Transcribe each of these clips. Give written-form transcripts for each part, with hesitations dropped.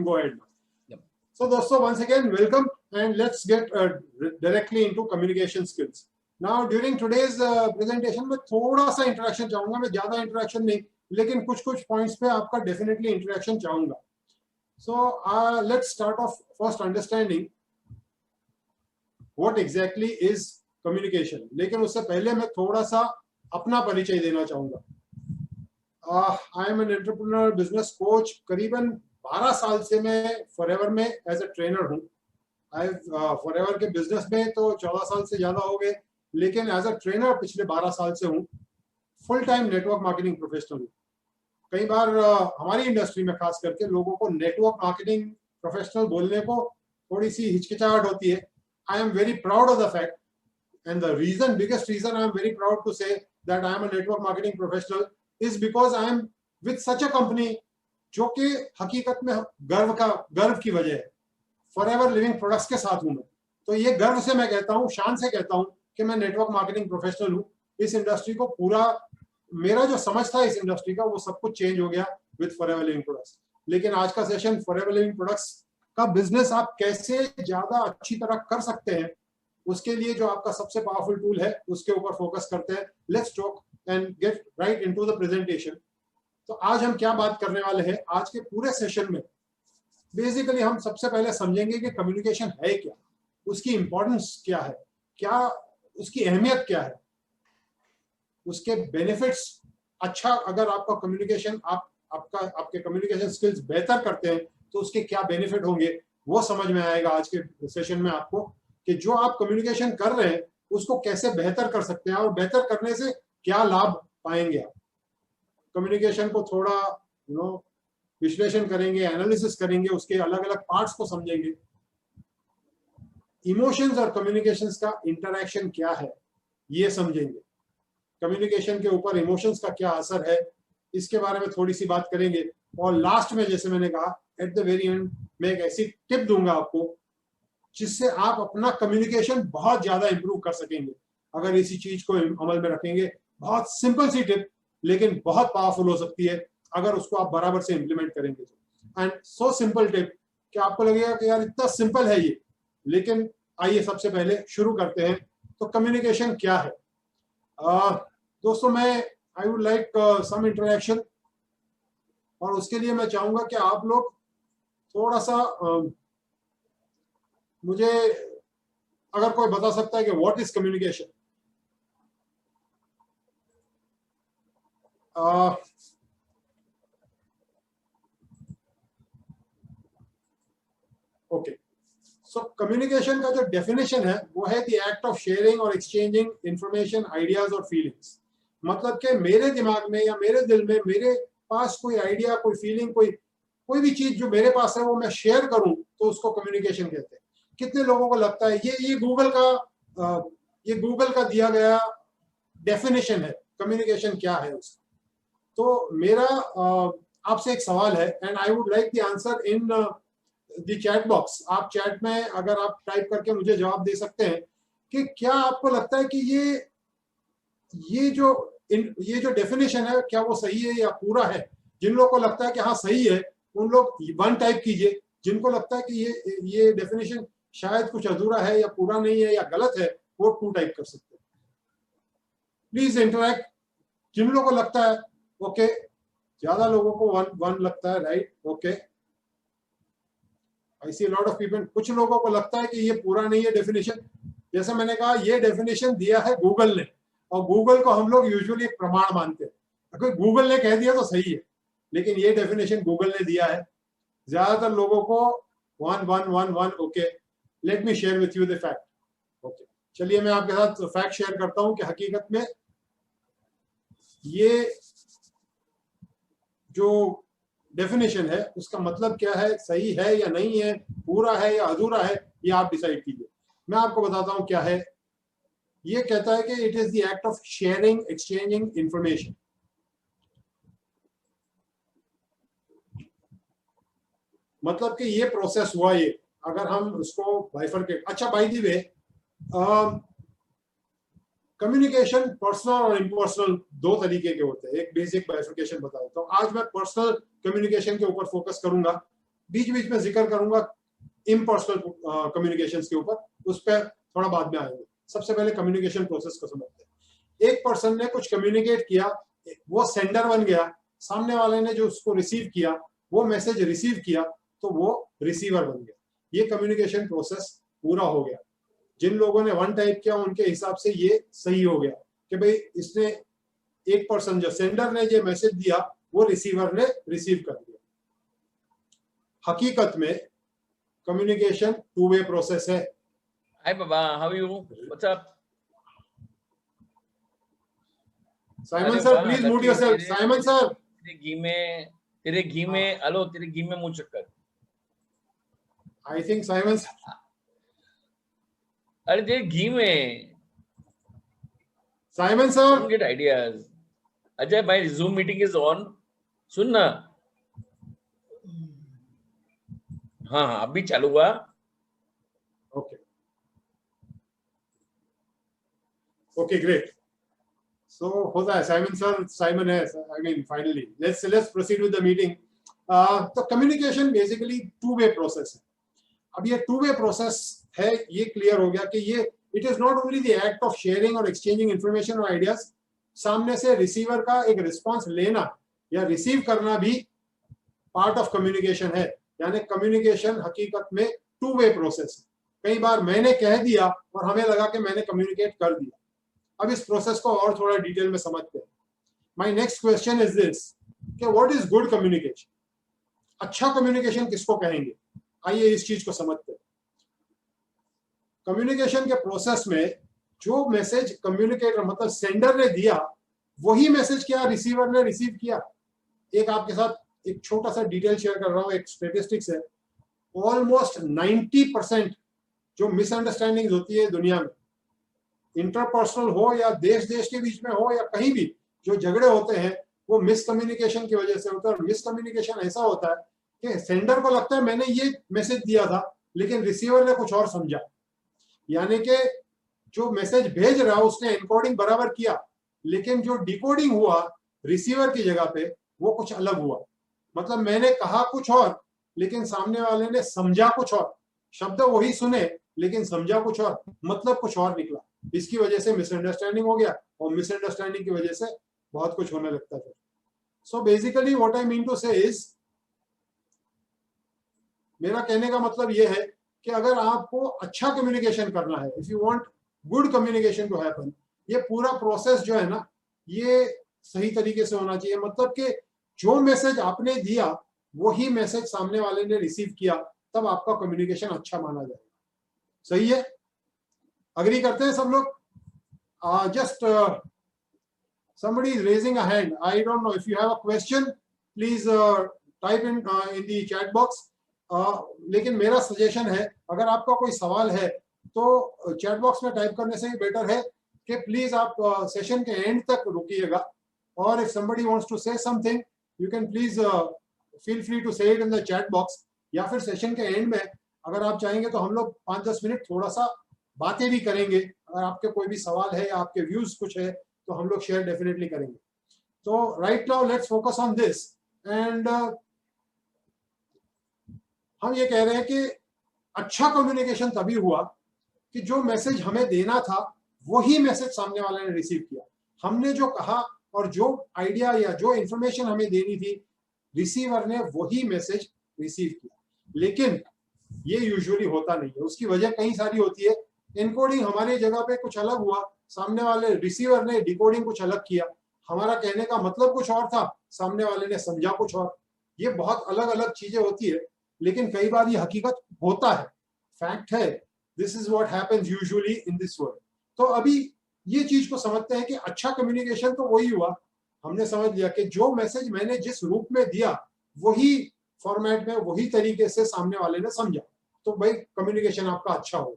go ahead now. Yep. So दोस्तों, once again welcome and let's get directly into communication skills. Now during today's presentation में थोड़ा सा interaction चाहूंगा, मैं ज्यादा इंटरेक्शन नहीं, लेकिन कुछ पॉइंट्स पे आपका डेफिनेटली इंटरेक्शन चाहूंगा. So let's start off first understanding what exactly is communication. लेकिन उससे पहले मैं थोड़ा सा अपना परिचय देना चाहूंगा. I am an entrepreneur, business coach. करीबन 12 साल से मैं फॉरएवर में एज अ ट्रेनर हूँ. फॉरएवर के बिजनेस में तो 14 साल से ज्यादा हो गए, लेकिन एज अ ट्रेनर पिछले 12 साल से हूँ. Full time network marketing professional हूँ. कई बार हमारी इंडस्ट्री में खास करके लोगों को नेटवर्क मार्केटिंग प्रोफेशनल बोलने को थोड़ी सी हिचकिचाहट होती है. I am very proud of the fact and the biggest reason I am very proud to say that I am a network marketing professional is because I am with such a company जो कि हकीकत में गर्व की वजह है. Forever living products के साथ हूं मैं. तो ये गर्व से मैं कहता हूं, शान से कहता हूं कि मैं नेटवर्क मार्केटिंग प्रोफेशनल हूं. इस इंडस्ट्री को पूरा, मेरा जो समझ था इस इंडस्ट्री का, वो सब कुछ चेंज हो गया विद फॉरएवर लिविंग प्रोडक्ट्स. लेकिन आज का सेशन फॉरएवर लिविंग प्रोडक्ट्स का बिजनेस आप कैसे ज्यादा अच्छी तरह कर सकते हैं, उसके लिए जो आपका सबसे पावरफुल टूल है उसके ऊपर फोकस करते हैं. Let's talk and get right into the presentation. तो आज हम क्या बात करने वाले हैं आज के पूरे सेशन में. बेसिकली हम सबसे पहले समझेंगे कि कम्युनिकेशन है क्या, उसकी इंपॉर्टेंस क्या है, क्या उसकी अहमियत क्या है, उसके बेनिफिट्स. अच्छा, अगर आपका कम्युनिकेशन आपके कम्युनिकेशन स्किल्स बेहतर करते हैं तो उसके क्या बेनिफिट होंगे, वो समझ में आएगा आज के सेशन में आपको, कि जो आप कम्युनिकेशन कर रहे हैं उसको कैसे बेहतर कर सकते हैं और बेहतर करने से क्या लाभ पाएंगे आप. कम्युनिकेशन को थोड़ा विश्लेषण करेंगे, एनालिसिस करेंगे, उसके अलग अलग पार्ट्स को समझेंगे. इमोशंस और कम्युनिकेशंस का इंटरैक्शन क्या है ये समझेंगे. कम्युनिकेशन के ऊपर इमोशंस का क्या असर है इसके बारे में थोड़ी सी बात करेंगे. और लास्ट में, जैसे मैंने कहा, एट द वेरी एंड मैं एक ऐसी टिप दूंगा आपको जिससे आप अपना कम्युनिकेशन बहुत ज्यादा इंप्रूव कर सकेंगे अगर इसी चीज को अमल में रखेंगे. बहुत सिंपल सी टिप, लेकिन बहुत पावरफुल हो सकती है अगर उसको आप बराबर से इंप्लीमेंट करेंगे तो. एंड सो सिंपल टिप कि आपको लगेगा कि यार इतना सिंपल है ये, लेकिन आइए सबसे पहले शुरू करते हैं. तो कम्युनिकेशन क्या है दोस्तों. I would like some interaction, और उसके लिए मैं चाहूंगा कि आप लोग थोड़ा सा मुझे अगर कोई बता सकता है कि what is communication. Okay, so communication का जो डेफिनेशन है वो है द एक्ट ऑफ शेयरिंग और एक्सचेंजिंग इंफॉर्मेशन, आइडियाज और फीलिंग्स. मतलब कि मेरे दिमाग में या मेरे दिल में मेरे पास कोई आइडिया, कोई फीलिंग, कोई भी चीज जो मेरे पास है वो मैं शेयर करूं तो उसको कम्युनिकेशन कहते हैं. कितने लोगों को लगता है ये गूगल का दिया गया डेफिनेशन है कम्युनिकेशन क्या है उसका. तो मेरा आपसे एक सवाल है, and I would like the answer in the chat box. आप चैट में अगर आप टाइप करके मुझे जवाब दे सकते हैं कि क्या आपको लगता है कि ये जो डेफिनेशन है क्या वो सही है या पूरा है. जिन लोगों को लगता है कि हाँ सही है उन लोग 1 टाइप कीजिए. जिनको लगता है कि ये डेफिनेशन शायद कुछ अधूरा है या पूरा नहीं है या गलत है, वो 2 टाइप कर सकते हैं. Please interact. जिन लोगों को लगता है ओके, ज्यादा लोगों को 1 लगता है, right, okay. I see lot of people. कुछ लोगों को लगता है कि ये पूरा नहीं है डेफिनेशन. जैसे मैंने कहा, ये डेफिनेशन दिया है गूगल ने, और गूगल को हम लोग यूजुअली एक प्रमाण मानते हैं. अगर गूगल ने कह दिया तो सही है, लेकिन ये डेफिनेशन गूगल ने दिया है. ज्यादातर लोगों को 1 okay. Let me share with you the fact. Okay, चलिए मैं आपके साथ फैक्ट शेयर करता हूं कि हकीकत में ये जो डेफिनेशन है उसका मतलब क्या है, सही है या नहीं है, पूरा है या अधूरा है, ये आप डिसाइड कीजिए. मैं आपको बताता हूं क्या है. ये कहता है कि it is the act of sharing, exchanging information. मतलब कि ये प्रोसेस हुआ. ये अगर हम उसको बाइफरकेट, अच्छा by the way, communication personal और इम्पर्सनल 2 तरीके के होते हैं. एक बेसिक बाइफरकेशन बता देता हूं. आज मैं पर्सनल कम्युनिकेशन के ऊपर फोकस करूंगा. बीच बीच में जिक्र करूंगा इम्पर्सनल कम्युनिकेशन के ऊपर, उस पर थोड़ा बाद में आएंगे। सबसे पहले कम्युनिकेशन प्रोसेस को समझते हैं। एक पर्सन ने कुछ कम्युनिकेट किया, वो सेंडर बन गया, सामने वाले ने जो उसको रिसीव किया, वो मैसेज रिसीव किया तो वो रिसीवर बन गया। ये कम्युनिकेशन प्रोसेस पूरा हो गया। जिन लोगों ने वन टाइप किया उनके हिसाब से ये सही हो गया कि भाई इसने, एक पर्सन जो सेंडर ने जो मैसेज दिया वो रिसीवर ने रिसीव कर दिया। हकीकत में कम्युनिकेशन टू वे प्रोसेस है। Hi Baba, how are you? What's up? Simon sir please mute yourself. Simon sir तेरे घी में हेलो, तेरे घी में मुंह चक्कर। आई थिंक साइमन सर, अरे तेरे घी में। Simon sir gate ideas. Ajay भाई जूम मीटिंग इज ऑन, सुन ना। हाँ हाँ अभी चालू हुआ। Okay okay great. सो होता है साइमन सर, साइमन है। I mean finally let's proceed with the meeting. तो communication basically two way process है। अब ये टू वे प्रोसेस है, ये क्लियर हो गया कि ये it is not only the act of sharing और एक्सचेंजिंग इंफॉर्मेशन और आइडियाज, सामने से रिसीवर का एक रिस्पांस लेना या रिसीव करना भी पार्ट ऑफ कम्युनिकेशन है। यानी कम्युनिकेशन हकीकत में टू वे प्रोसेस है। कई बार मैंने कह दिया और हमें लगा कि मैंने कम्युनिकेट कर दिया। अब इस प्रोसेस को और थोड़ा डिटेल में समझते हैं। My next question is this कि व्हाट इज गुड कम्युनिकेशन? अच्छा कम्युनिकेशन किसको कहेंगे? आइए इस चीज को समझते हैं। कम्युनिकेशन के प्रोसेस में जो मैसेज कम्युनिकेटर मतलब सेंडर ने दिया वही मैसेज क्या रिसीवर ने रिसीव किया। एक आपके साथ एक छोटा सा डिटेल शेयर कर रहा हूं, एक स्टैटिस्टिक्स है। ऑलमोस्ट 90% जो मिसअंडरस्टैंडिंग होती है दुनिया में, इंटरपर्सनल हो या देश देश के बीच में हो या कहीं भी, जो झगड़े होते हैं वो मिसकम्युनिकेशन की वजह से होता है। और मिसकम्युनिकेशन ऐसा होता है कि सेंडर को लगता है मैंने ये मैसेज दिया था लेकिन रिसीवर ने कुछ और समझा। यानी कि जो मैसेज भेज रहा उसने एनकोडिंग बराबर किया लेकिन जो डिकोडिंग हुआ रिसीवर की जगह पे वो कुछ अलग हुआ। मतलब मैंने कहा कुछ और लेकिन सामने वाले ने समझा कुछ और, शब्द वही सुने लेकिन समझा कुछ और, मतलब कुछ और निकला। इसकी वजह से मिसअंडरस्टैंडिंग हो गया और मिसअंडरस्टैंडिंग की वजह से बहुत कुछ होने लगता है। So basically what I mean to say is, मेरा कहने का मतलब यह है कि अगर आपको अच्छा कम्युनिकेशन करना है, if you want good communication to happen, ये पूरा प्रोसेस जो है ना ये सही तरीके से होना चाहिए। मतलब कि जो मैसेज आपने दिया वही मैसेज सामने वाले ने रिसीव किया, तब आपका कम्युनिकेशन अच्छा माना जाएगा। सही है? अग्री करते हैं सब लोग? Just somebody is raising a hand. I don't know if you have a question, please type in the chat box. लेकिन मेरा सजेशन है अगर आपका कोई सवाल है तो चैट बॉक्स में टाइप करने से ही बेटर है कि प्लीज आप सेशन के एंड तक रुकिएगा। और if somebody wants to say something you can please feel free to say it in the chat box, या फिर सेशन के एंड में अगर आप चाहेंगे तो हम लोग 5-10 मिनट थोड़ा सा बातें भी करेंगे। अगर आपके कोई भी सवाल है या आपके व्यूज कुछ है तो हम लोग शेयर डेफिनेटली करेंगे। तो right now let's focus on this and हम ये कह रहे हैं कि अच्छा कम्युनिकेशन तभी हुआ कि जो मैसेज हमें देना था वही मैसेज सामने वाले ने रिसीव किया। हमने जो कहा और जो आइडिया या जो इंफॉर्मेशन हमें देनी थी रिसीवर ने वही मैसेज रिसीव किया। लेकिन ये यूजुअली होता नहीं है। उसकी वजह कई सारी होती है। एनकोडिंग हमारी जगह पे कुछ अलग हुआ, सामने वाले रिसीवर ने डिकोडिंग कुछ अलग किया, हमारा कहने का मतलब कुछ और था, सामने वाले ने समझा कुछ और। ये बहुत अलग अलग चीजें होती है लेकिन कई बार ये हकीकत होता है, फैक्ट है। This is what happens usually in this world. तो अभी ये चीज को समझते हैं कि अच्छा कम्युनिकेशन तो वही हुआ, हमने समझ लिया कि जो मैसेज मैंने जिस रूप में दिया वही फॉर्मेट में वही तरीके से सामने वाले ने समझा, तो भाई कम्युनिकेशन आपका अच्छा होगा।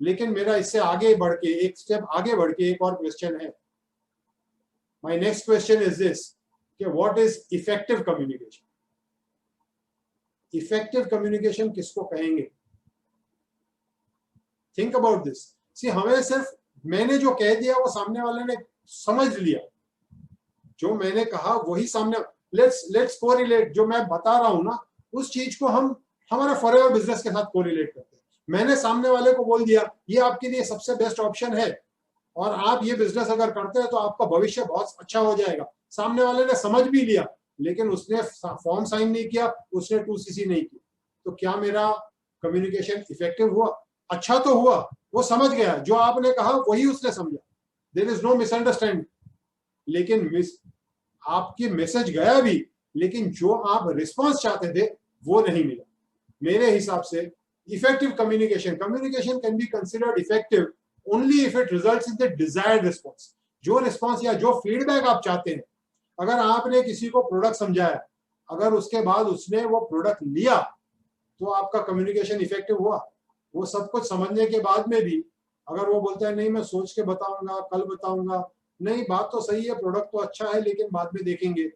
लेकिन मेरा इससे आगे बढ़ के एक स्टेप आगे बढ़ के एक और क्वेश्चन है। My next question is this कि what is effective communication? Effective communication किसको कहेंगे? Think about this. सी हमें सिर्फ मैंने जो कह दिया वो सामने वाले ने समझ लिया, जो मैंने कहा वही सामने, लेट्स कोरिलेट, जो मैं बता रहा हूं ना उस चीज को हम हमारे फॉरएवर बिजनेस के साथ कोरिलेट करते हैं। मैंने सामने वाले को बोल दिया ये आपके लिए सबसे बेस्ट ऑप्शन है और आप ये बिजनेस अगर करते हैं तो आपका भविष्य बहुत अच्छा हो जाएगा। सामने वाले ने समझ भी लिया, लेकिन उसने फॉर्म साइन नहीं किया, उसने 2cc नहीं की, तो क्या मेरा कम्युनिकेशन इफेक्टिव हुआ? अच्छा तो हुआ, वो समझ गया, जो आपने कहा वही उसने समझा, देयर इज नो मिसअंडरस्टैंडिंग। लेकिन आपकी मैसेज गया भी, लेकिन जो आप रिस्पॉन्स चाहते थे वो नहीं मिला। मेरे हिसाब से effective communication can be considered effective only if it results in the desired response. जो रिस्पॉन्स या जो फीडबैक आप चाहते हैं, अगर आपने किसी को प्रोडक्ट समझाया, अगर उसके बाद उसने वो प्रोडक्ट लिया, तो आपका कम्युनिकेशन इफेक्टिव हुआ। वो सब कुछ समझने के बाद में भी अगर वो बोलता है नहीं मैं सोच के बताऊंगा, कल बताऊंगा, नहीं बात तो सही है, प्रोडक्ट तो अच्छा है लेकिन बाद में देखेंगे,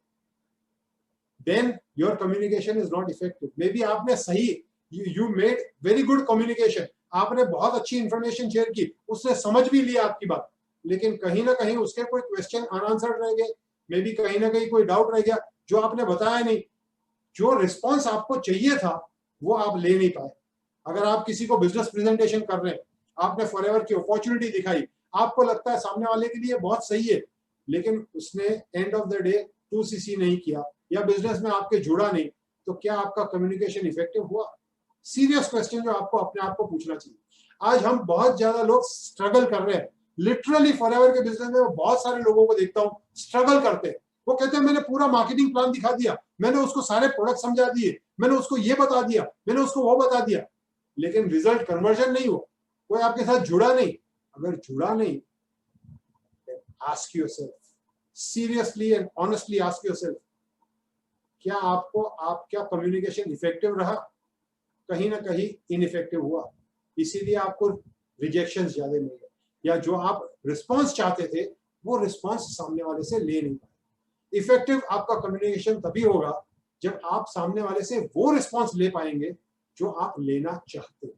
then your communication is not effective. Maybe आपने सही, you made very good communication, आपने बहुत अच्छी इंफॉर्मेशन शेयर की, उसने समझ भी लिया आपकी बात, लेकिन कहीं ना कहीं उसके कोई क्वेश्चन अनआंसर्ड रह गए, मे बी कहीं ना कहीं कोई डाउट रह गया जो आपने बताया नहीं, जो रिस्पॉन्स आपको चाहिए था वो आप ले नहीं पाए। अगर आप किसी को बिजनेस प्रेजेंटेशन कर रहे हैं, आपने फॉरएवर की अपॉर्चुनिटी दिखाई, आपको लगता है सामने वाले के लिए बहुत सही है, लेकिन उसने end of the day 2cc नहीं किया या बिजनेस में आपके जुड़ा नहीं, तो क्या आपका कम्युनिकेशन इफेक्टिव हुआ? सीरियस क्वेश्चन जो आपको अपने आप को पूछना चाहिए। आज हम बहुत ज्यादा लोग स्ट्रगल कर रहे हैं, लिटरली फॉरएवर के बिजनेस में बहुत सारे लोगों को देखता हूँ स्ट्रगल करते हैं। वो कहते हैं मैंने पूरा मार्केटिंग प्लान दिखा दिया, मैंने उसको सारे प्रोडक्ट समझा दिए, मैंने उसको ये बता दिया, मैंने उसको वो बता दिया, लेकिन रिजल्ट कन्वर्जन नहीं हुआ, कोई आपके साथ जुड़ा नहीं। अगर जुड़ा नहीं, ask yourself, seriously and honestly ask yourself, क्या आपका कम्युनिकेशन इफेक्टिव रहा? कहीं ना कहीं इनइफेक्टिव हुआ, इसीलिए आपको रिजेक्शंस ज्यादा मिल गए, या जो आप रिस्पांस चाहते थे वो रिस्पांस सामने वाले से ले नहीं पाए। इफेक्टिव आपका कम्युनिकेशन तभी होगा जब आप सामने वाले से वो रिस्पांस ले पाएंगे जो आप लेना चाहते हैं।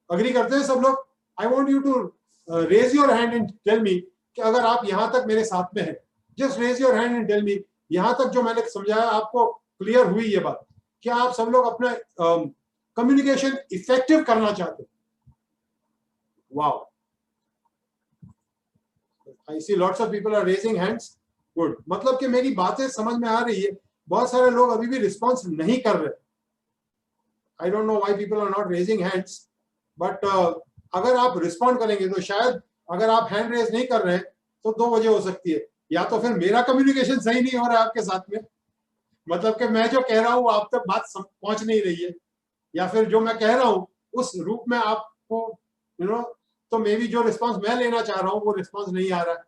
अग्री करते हैं सब लोग? I want you to raise your hand and tell me कि अगर आप यहां तक मेरे साथ में हैं, just raise your hand and tell me, यहां तक जो मैंने समझाया आपको क्लियर हुई ये बात? क्या आप सब लोग अपना कम्युनिकेशन इफेक्टिव करना चाहते हैं? Wow, I see lots of people are raising hands, good, मतलब कि मेरी बातें समझ में आ रही है। बहुत सारे लोग अभी भी रिस्पॉन्स नहीं कर रहे, I don't know why people are not raising hands, but अगर आप रिस्पॉन्ड करेंगे तो शायद, अगर आप हैंड रेज नहीं कर रहे हैं तो दो वजह हो सकती है, या तो फिर मेरा कम्युनिकेशन सही नहीं हो रहा है आपके साथ में, मतलब कि मैं जो कह रहा हूं आप तक बात पहुंच नहीं रही है, या फिर जो मैं कह रहा हूं उस रूप में आपको तो मे बी जो रिस्पांस मैं लेना चाह रहा हूं वो रिस्पांस नहीं आ रहा है।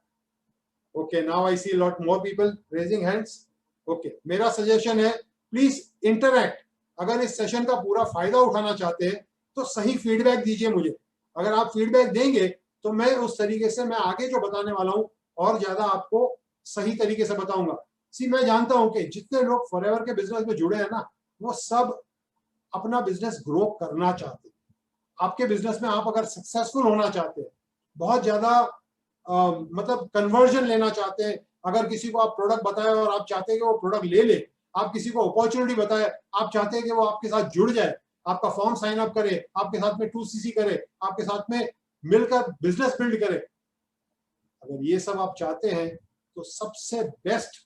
Okay, now I see lot more people raising hands. Okay, मेरा सजेशन है प्लीज इंटरैक्ट। अगर इस सेशन का पूरा फायदा उठाना चाहते हैं तो सही फीडबैक दीजिए मुझे। अगर आप फीडबैक देंगे तो मैं उस तरीके से, मैं आगे जो बताने वाला हूं और ज्यादा आपको सही तरीके से बताऊंगा। मैं जानता हूं कि जितने लोग फॉरएवर के बिजनेस में जुड़े हैं ना, वो सब अपना बिजनेस ग्रो करना चाहते हैं। आपके बिजनेस में आप अगर सक्सेसफुल होना चाहते हैं, बहुत ज्यादा मतलब कन्वर्जन लेना चाहते हैं, अगर किसी को आप प्रोडक्ट बताएं और आप चाहते हैं कि वो प्रोडक्ट ले ले, आप किसी को अपॉर्चुनिटी बताएं, आप चाहते हैं कि वो आपके साथ जुड़ जाए, आपका फॉर्म साइन अप करे, आपके साथ में 2cc करे, आपके साथ में मिलकर बिजनेस बिल्ड करे, अगर ये सब आप चाहते हैं तो सबसे बेस्ट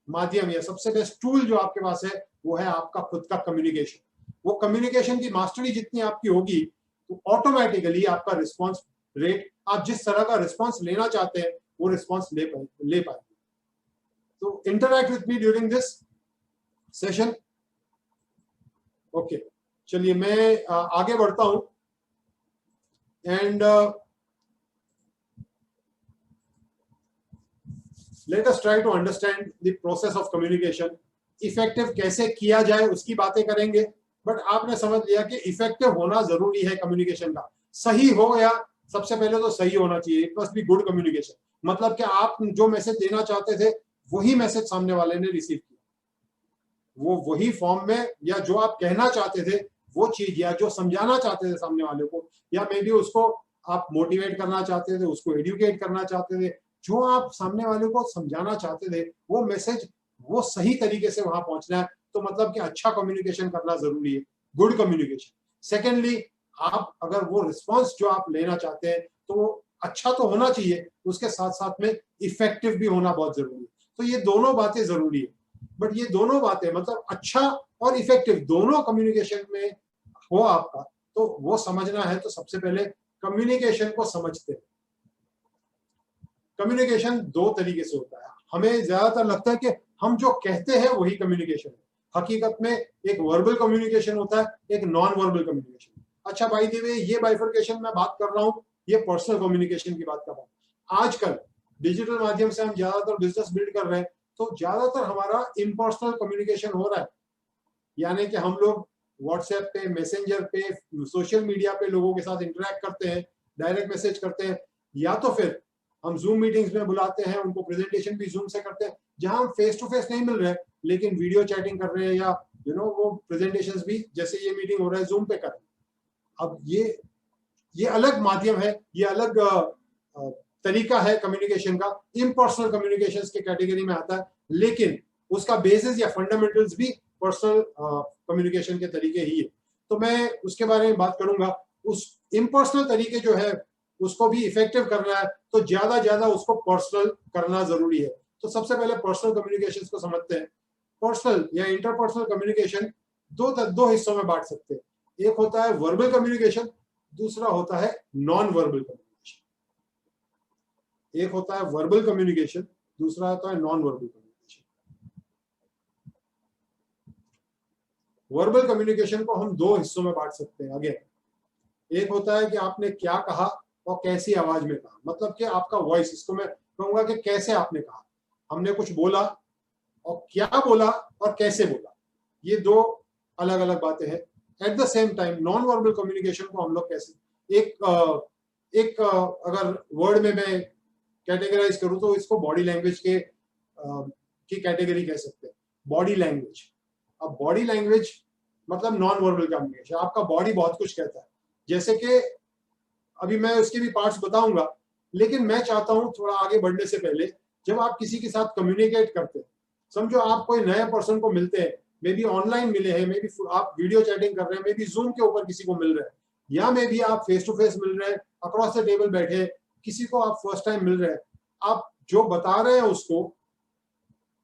माध्यम या सबसे बेस्ट टूल जो आपके पास है वो है आपका खुद का कम्युनिकेशन। वो कम्युनिकेशन की मास्टरी जितनी आपकी होगी तो ऑटोमेटिकली आपका रिस्पांस रेट, आप जिस तरह का रिस्पांस लेना चाहते हैं वो रिस्पांस ले पाएंगे। तो interact with me during this session. Okay, चलिए मैं आगे बढ़ता हूं and let us try to understand the process of communication। Effective कैसे किया जाए उसकी बातें करेंगे, बट आपने समझ लिया कि इफेक्टिव होना जरूरी है कम्युनिकेशन का। सही हो गया, सबसे पहले तो सही होना चाहिए, it must be good communication, मतलब कि आप जो मैसेज देना चाहते थे वही मैसेज सामने वाले ने रिसीव किया, वो वही फॉर्म में, या जो आप कहना चाहते थे वो चीज, या जो समझाना चाहते थे सामने वाले को, या मे बी उसको आप मोटिवेट करना चाहते थे, उसको एडुकेट करना चाहते थे, जो आप सामने वाले को समझाना चाहते थे वो मैसेज वो सही तरीके से वहां पहुंचना है, तो मतलब कि अच्छा कम्युनिकेशन करना जरूरी है, गुड कम्युनिकेशन। सेकेंडली, आप अगर वो रिस्पॉन्स जो आप लेना चाहते हैं तो वो अच्छा तो होना चाहिए, उसके साथ साथ में इफेक्टिव भी होना बहुत जरूरी है। तो ये दोनों बातें जरूरी है। बट ये दोनों बातें मतलब अच्छा और इफेक्टिव दोनों कम्युनिकेशन में हो आपका, तो वो समझना है तो सबसे पहले कम्युनिकेशन को समझते हैं। कम्युनिकेशन दो तरीके से होता है। हमें ज्यादातर लगता है कि हम जो कहते हैं वही कम्युनिकेशन है। हकीकत में एक वर्बल कम्युनिकेशन होता है, एक नॉन वर्बल कम्युनिकेशन। अच्छा बाय द वे, ये बाइफर्केशन मैं बात कर रहा हूँ, ये पर्सनल कम्युनिकेशन की बात कर रहा हूँ। आजकल डिजिटल माध्यम से हम ज्यादातर बिजनेस बिल्ड कर रहे हैं, तो ज्यादातर हमारा इम्पर्सनल कम्युनिकेशन हो रहा है। यानी कि हम लोग व्हाट्सएप पे, मैसेंजर पे, सोशल मीडिया पे लोगों के साथ इंटरेक्ट करते हैं, डायरेक्ट मैसेज करते हैं, या तो फिर हम जूम मीटिंग्स में बुलाते हैं, उनको प्रेजेंटेशन भी जूम से करते हैं, जहां हम फेस टू फेस नहीं मिल रहे लेकिन वीडियो चैटिंग कर रहे हैं, या वो प्रेजेंटेशंस भी जैसे ये मीटिंग हो रहा है जूम पे कर रहे हैं। अब ये अलग माध्यम है, ये अलग तरीका है कम्युनिकेशन का, इम्पर्सनल कम्युनिकेशन के कैटेगरी में आता है, लेकिन उसका बेसिस या फंडामेंटल्स भी पर्सनल कम्युनिकेशन के तरीके ही है। तो मैं उसके बारे में बात करूंगा। उस इम्पर्सनल तरीके जो है उसको भी इफेक्टिव करना है तो ज्यादा उसको पर्सनल करना जरूरी है। तो सबसे पहले पर्सनल कम्युनिकेशन को समझते हैं। पर्सनल या इंटरपर्सनल कम्युनिकेशन दो हिस्सों में बांट सकते हैं। एक होता है वर्बल कम्युनिकेशन, दूसरा होता है नॉन वर्बल कम्युनिकेशन। एक होता है वर्बल कम्युनिकेशन, दूसरा होता है non verbal communication. Verbal communication को हम दो हिस्सों में बांट सकते हैं। अगेन, एक होता है कि आपने क्या कहा और कैसी आवाज में कहा, मतलब कि आपका वॉइस, इसको मैं कहूंगा कि कैसे आपने कहा, हमने कुछ बोला और क्या बोला और कैसे बोला, ये दो अलग अलग बातें हैं। At the same time non verbal communication को हम लोग कैसे अगर वर्ड में मैं कैटेगराइज करूं तो इसको बॉडी लैंग्वेज की कैटेगरी कह सकते हैं। बॉडी लैंग्वेज, अब बॉडी लैंग्वेज मतलब नॉन वर्बल कम्युनिकेशन, आपका बॉडी बहुत कुछ कहता है। जैसे कि अभी मैं उसके भी पार्ट्स बताऊंगा, लेकिन मैं चाहता हूं थोड़ा आगे बढ़ने से पहले, जब आप किसी के साथ कम्युनिकेट करते हैं, समझो आप कोई नए पर्सन को मिलते हैं, मे बी ऑनलाइन मिले हैं, मे बी आप वीडियो चैटिंग कर रहे हैं, मे बी जूम के ऊपर किसी को मिल रहे हैं, या मे बी आप फेस टू फेस मिल रहे हैं, अक्रॉस द टेबल बैठे किसी को आप फर्स्ट टाइम मिल रहे हैं, आप जो बता रहे हैं उसको,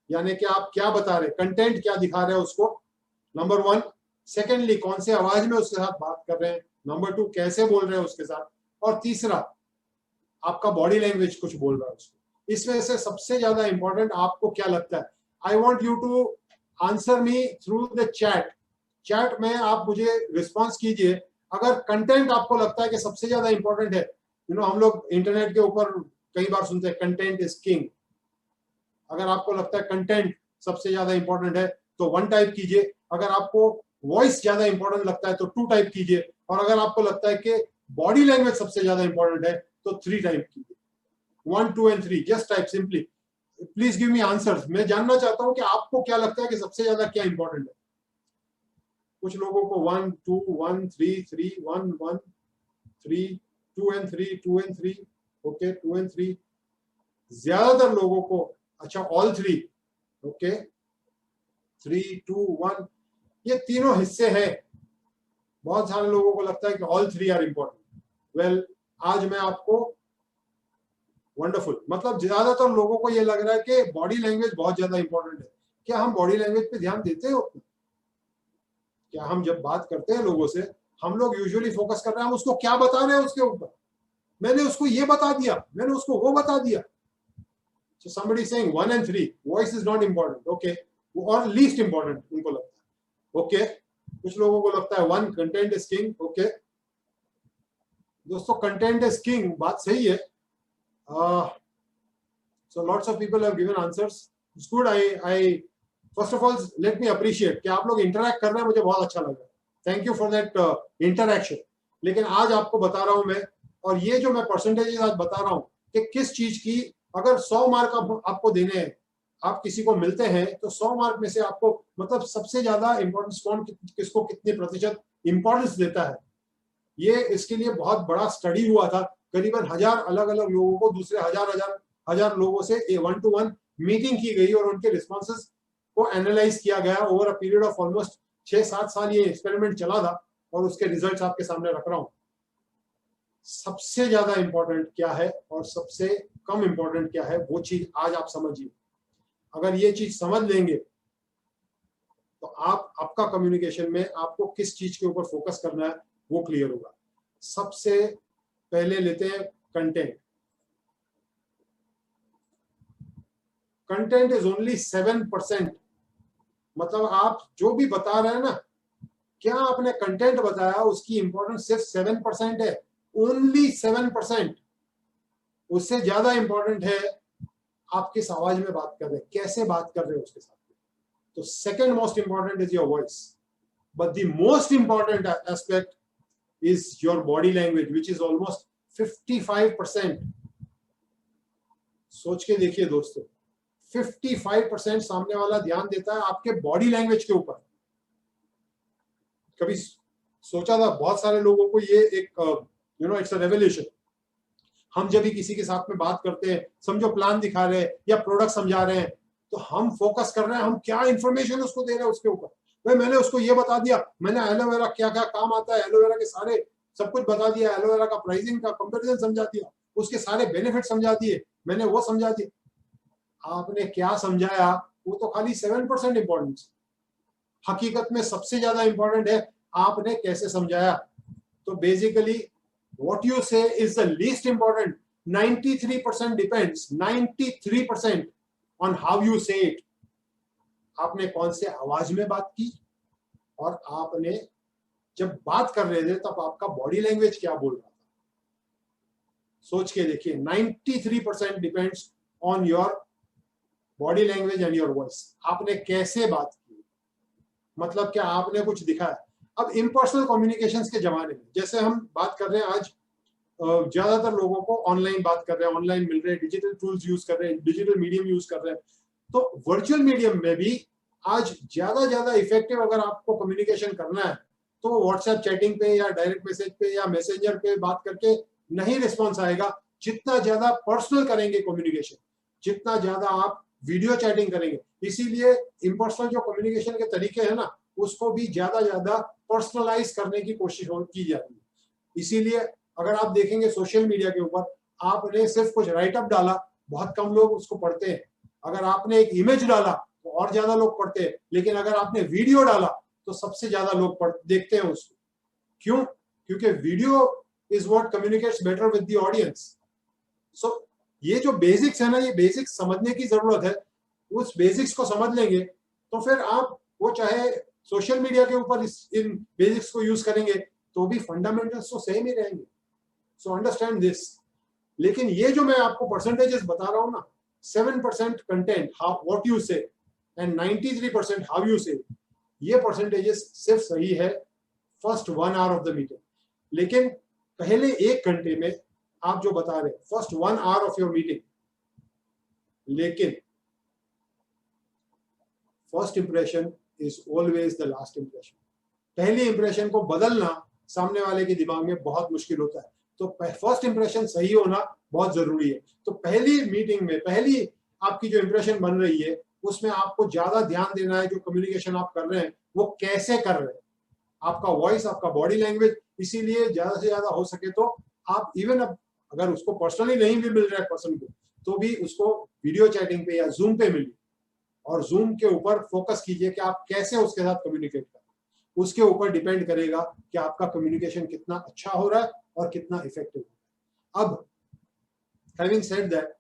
यानी कि आप क्या बता रहे हैं, कंटेंट क्या दिखा रहे हैं उसको, नंबर वन। सेकेंडली, कौन से आवाज में उसके साथ बात कर रहे हैं, नंबर टू, कैसे बोल रहे हैं उसके साथ, और तीसरा, आपका बॉडी लैंग्वेज कुछ बोल रहा है उसको। इसमें से सबसे ज्यादा इंपॉर्टेंट आपको क्या लगता है? I want you to answer me through the chat. Chat में आप मुझे रिस्पॉन्स कीजिए। अगर कंटेंट आपको लगता है कि सबसे ज्यादा इंपॉर्टेंट है, हम लोग इंटरनेट के ऊपर कई बार सुनते हैं कंटेंट इज किंग। अगर आपको लगता है कंटेंट सबसे ज्यादा इंपॉर्टेंट है तो 1 टाइप कीजिए, अगर आपको वॉइस ज्यादा इंपॉर्टेंट लगता है तो 2 टाइप कीजिए, और अगर आपको लगता है कि बॉडी लैंग्वेज सबसे ज्यादा इंपॉर्टेंट है तो 3 टाइप कीजिए। 1, 2 and 3, just type simply. Please give me answers. मैं जानना चाहता हूं कि आपको क्या लगता है कि सबसे ज्यादा क्या इंपॉर्टेंट है। कुछ लोगों को 1, 2, 1, 3, 3, 1, 1, 3, 2 and 3, 2 and 3, ओके, 2 and 3। ज्यादातर लोगों को अच्छा ऑल 3, ओके, 3, 2, 1, ये तीनों हिस्से हैं। बहुत सारे लोगों को लगता है कि ऑल 3 आर इंपॉर्टेंट। वेल, आज मैं आपको वंडरफुल, मतलब ज्यादातर लोगों को ये लग रहा है कि बॉडी लैंग्वेज बहुत ज्यादा इंपॉर्टेंट है। क्या हम बॉडी लैंग्वेज पे ध्यान देते हैं उतना? क्या हम जब बात करते हैं लोगों से, हम लोग यूजुअली फोकस कर रहे हैं हम उसको क्या बता रहे हैं उसके ऊपर, मैंने उसको ये बता दिया, मैंने उसको वो बता दिया। So somebody saying 1 and 3, voice is not important, okay, or least important उनको लगता है, okay। कुछ लोगों को लगता है 1, content is king, okay। दोस्तों, content is king बात सही है। So lots of people have given answers. It's good. I first of all let me appreciate कि आप लोग interact कर रहे हैं, मुझे बहुत अच्छा लग रहा है। Thank you for that interaction. लेकिन आज आपको बता रहा हूं मैं, और ये जो मैं परसेंटेज आज बता रहा हूं कि किस चीज की अगर 100 मार्क आपको देने हैं, आप किसी को मिलते हैं तो 100 मार्क में से आपको मतलब सबसे ज्यादा इंपॉर्टेंस कौन किसको कितने प्रतिशत इंपॉर्टेंस देता है, ये इसके लिए बहुत बड़ा स्टडी हुआ था। करीबन 1000 अलग अलग लोगों को दूसरे हजार लोगों से 1 to 1 मीटिंग की गई और उनके रिस्पॉन्सेस को एनालाइज किया गया over a period of almost 6-7 साल। ये एक्सपेरिमेंट चला था और उसके रिजल्ट्स आपके सामने रख रहा हूं। सबसे ज्यादा इंपॉर्टेंट क्या है और सबसे कम इंपॉर्टेंट क्या है, वो चीज आज आप समझिए। अगर ये चीज समझ लेंगे तो आपका कम्युनिकेशन में आपको किस चीज के ऊपर फोकस करना है वो क्लियर होगा। सबसे पहले लेते हैं कंटेंट। Content is only 7%। मतलब आप जो भी बता रहे हैं ना, क्या आपने कंटेंट बताया, उसकी इंपॉर्टेंस सिर्फ 7% है, ओनली 7%। उससे ज्यादा इंपॉर्टेंट है आप किस आवाज में बात कर रहे हैं, कैसे बात कर रहे हैं उसके साथ। तो second most important is your voice, but the most important aspect is your body language which is almost 55%। सोच के देखिए दोस्तों, 55% सामने वाला ध्यान देता है आपके बॉडी लैंग्वेज के ऊपर। कभी सोचा था बहुत सारे लोगों को ये एक इट्स अ रेवोल्यूशन। हम जब भी किसी के साथ में बात करते हैं, समझो प्लान दिखा रहे हैं या प्रोडक्ट समझा रहे हैं, तो हम फोकस कर रहे हैं हम क्या इंफॉर्मेशन उसको दे रहे हैं उसके ऊपर। भाई मैंने उसको ये बता दिया, मैंने एलोवेरा क्या क्या काम आता है, एलोवेरा के सारे सब कुछ बता दिया, एलोवेरा का प्राइसिंग का कंपैरिजन समझा दिया, उसके सारे बेनिफिट समझा दिए, मैंने वो समझा दिया। आपने क्या समझाया वो तो खाली 7% इंपॉर्टेंस। हकीकत में सबसे ज्यादा इंपॉर्टेंट है आपने कैसे समझाया। तो basically what you say is the least important. 93% depends, 93% on how you say it. आपने कौन से आवाज में बात की और आपने जब बात कर रहे थे तब आपका बॉडी लैंग्वेज क्या बोल रहा था। सोच के देखिए, 93% depends on your body language and your voice. आपने कैसे बात की, मतलब क्या आपने कुछ दिखाया। अब इम्पर्सनल कम्युनिकेशंस के जमाने में, जैसे हम बात कर रहे हैं आज, ज्यादातर लोगों को ऑनलाइन बात कर रहे हैं, ऑनलाइन मिल रहे हैं, डिजिटल टूल्स यूज कर रहे हैं, डिजिटल मीडियम यूज कर रहे हैं। तो वर्चुअल मीडियम में भी आज ज्यादा इफेक्टिव अगर आपको कम्युनिकेशन करना है तो व्हाट्सएप चैटिंग पे या डायरेक्ट मैसेज पे या मैसेंजर पे बात करके नहीं रिस्पॉन्स आएगा। जितना ज्यादा पर्सनल करेंगे कम्युनिकेशन, जितना ज्यादा आप वीडियो चैटिंग करेंगे, इसीलिए इम्पर्सनल जो कम्युनिकेशन के तरीके हैं ना, उसको भी ज्यादा पर्सनलाइज करने की कोशिश की जा रही है। इसीलिए अगर आप देखेंगे सोशल मीडिया के ऊपर, आपने सिर्फ कुछ राइटअप डाला, बहुत कम लोग उसको पढ़ते हैं। अगर आपने एक इमेज डाला तो और ज्यादा लोग पढ़ते हैं, लेकिन अगर आपने वीडियो डाला तो सबसे ज्यादा लोग देखते हैं उसको। क्यों? क्योंकि video is what communicates better with the audience. So ये जो बेसिक्स है ना, ये बेसिक्स समझने की जरूरत है। उस बेसिक्स को समझ लेंगे तो फिर आप वो चाहे सोशल मीडिया के ऊपर इन बेसिक्स को यूज करेंगे तो भी फंडामेंटल्स तो सेम ही रहेंगे। So understand this. लेकिन ये जो मैं आपको परसेंटेजेस बता रहा हूं ना, 7% content what you say and 93% how you say, ये परसेंटेजेस सिर्फ सही है first 1 hour of the meeting. लेकिन पहले 1 घंटे में आप जो बता रहे, first 1 hour of your meeting, लेकिन first impression is always the last impression. पहली इंप्रेशन को बदलना सामने वाले के दिमाग में बहुत मुश्किल होता है। तो फर्स्ट इंप्रेशन सही होना बहुत जरूरी है। तो पहली मीटिंग में पहली आपकी जो इंप्रेशन बन रही है उसमें आपको ज्यादा ध्यान देना है जो कम्युनिकेशन आप कर रहे हैं वो कैसे कर रहे हैं, आपका वॉइस, आपका बॉडी लैंग्वेज। इसीलिए ज्यादा से ज्यादा हो सके तो आप इवन अगर उसको पर्सनली नहीं भी मिल रहा है पर्सन को, तो भी उसको वीडियो चैटिंग पे या जूम पे मिलिए और जूम के ऊपर फोकस कीजिए कि आप कैसे उसके साथ कम्युनिकेट करें। उसके ऊपर डिपेंड करेगा कि आपका कम्युनिकेशन कितना अच्छा हो रहा है और कितना इफेक्टिव हो रहा है। अब having said that,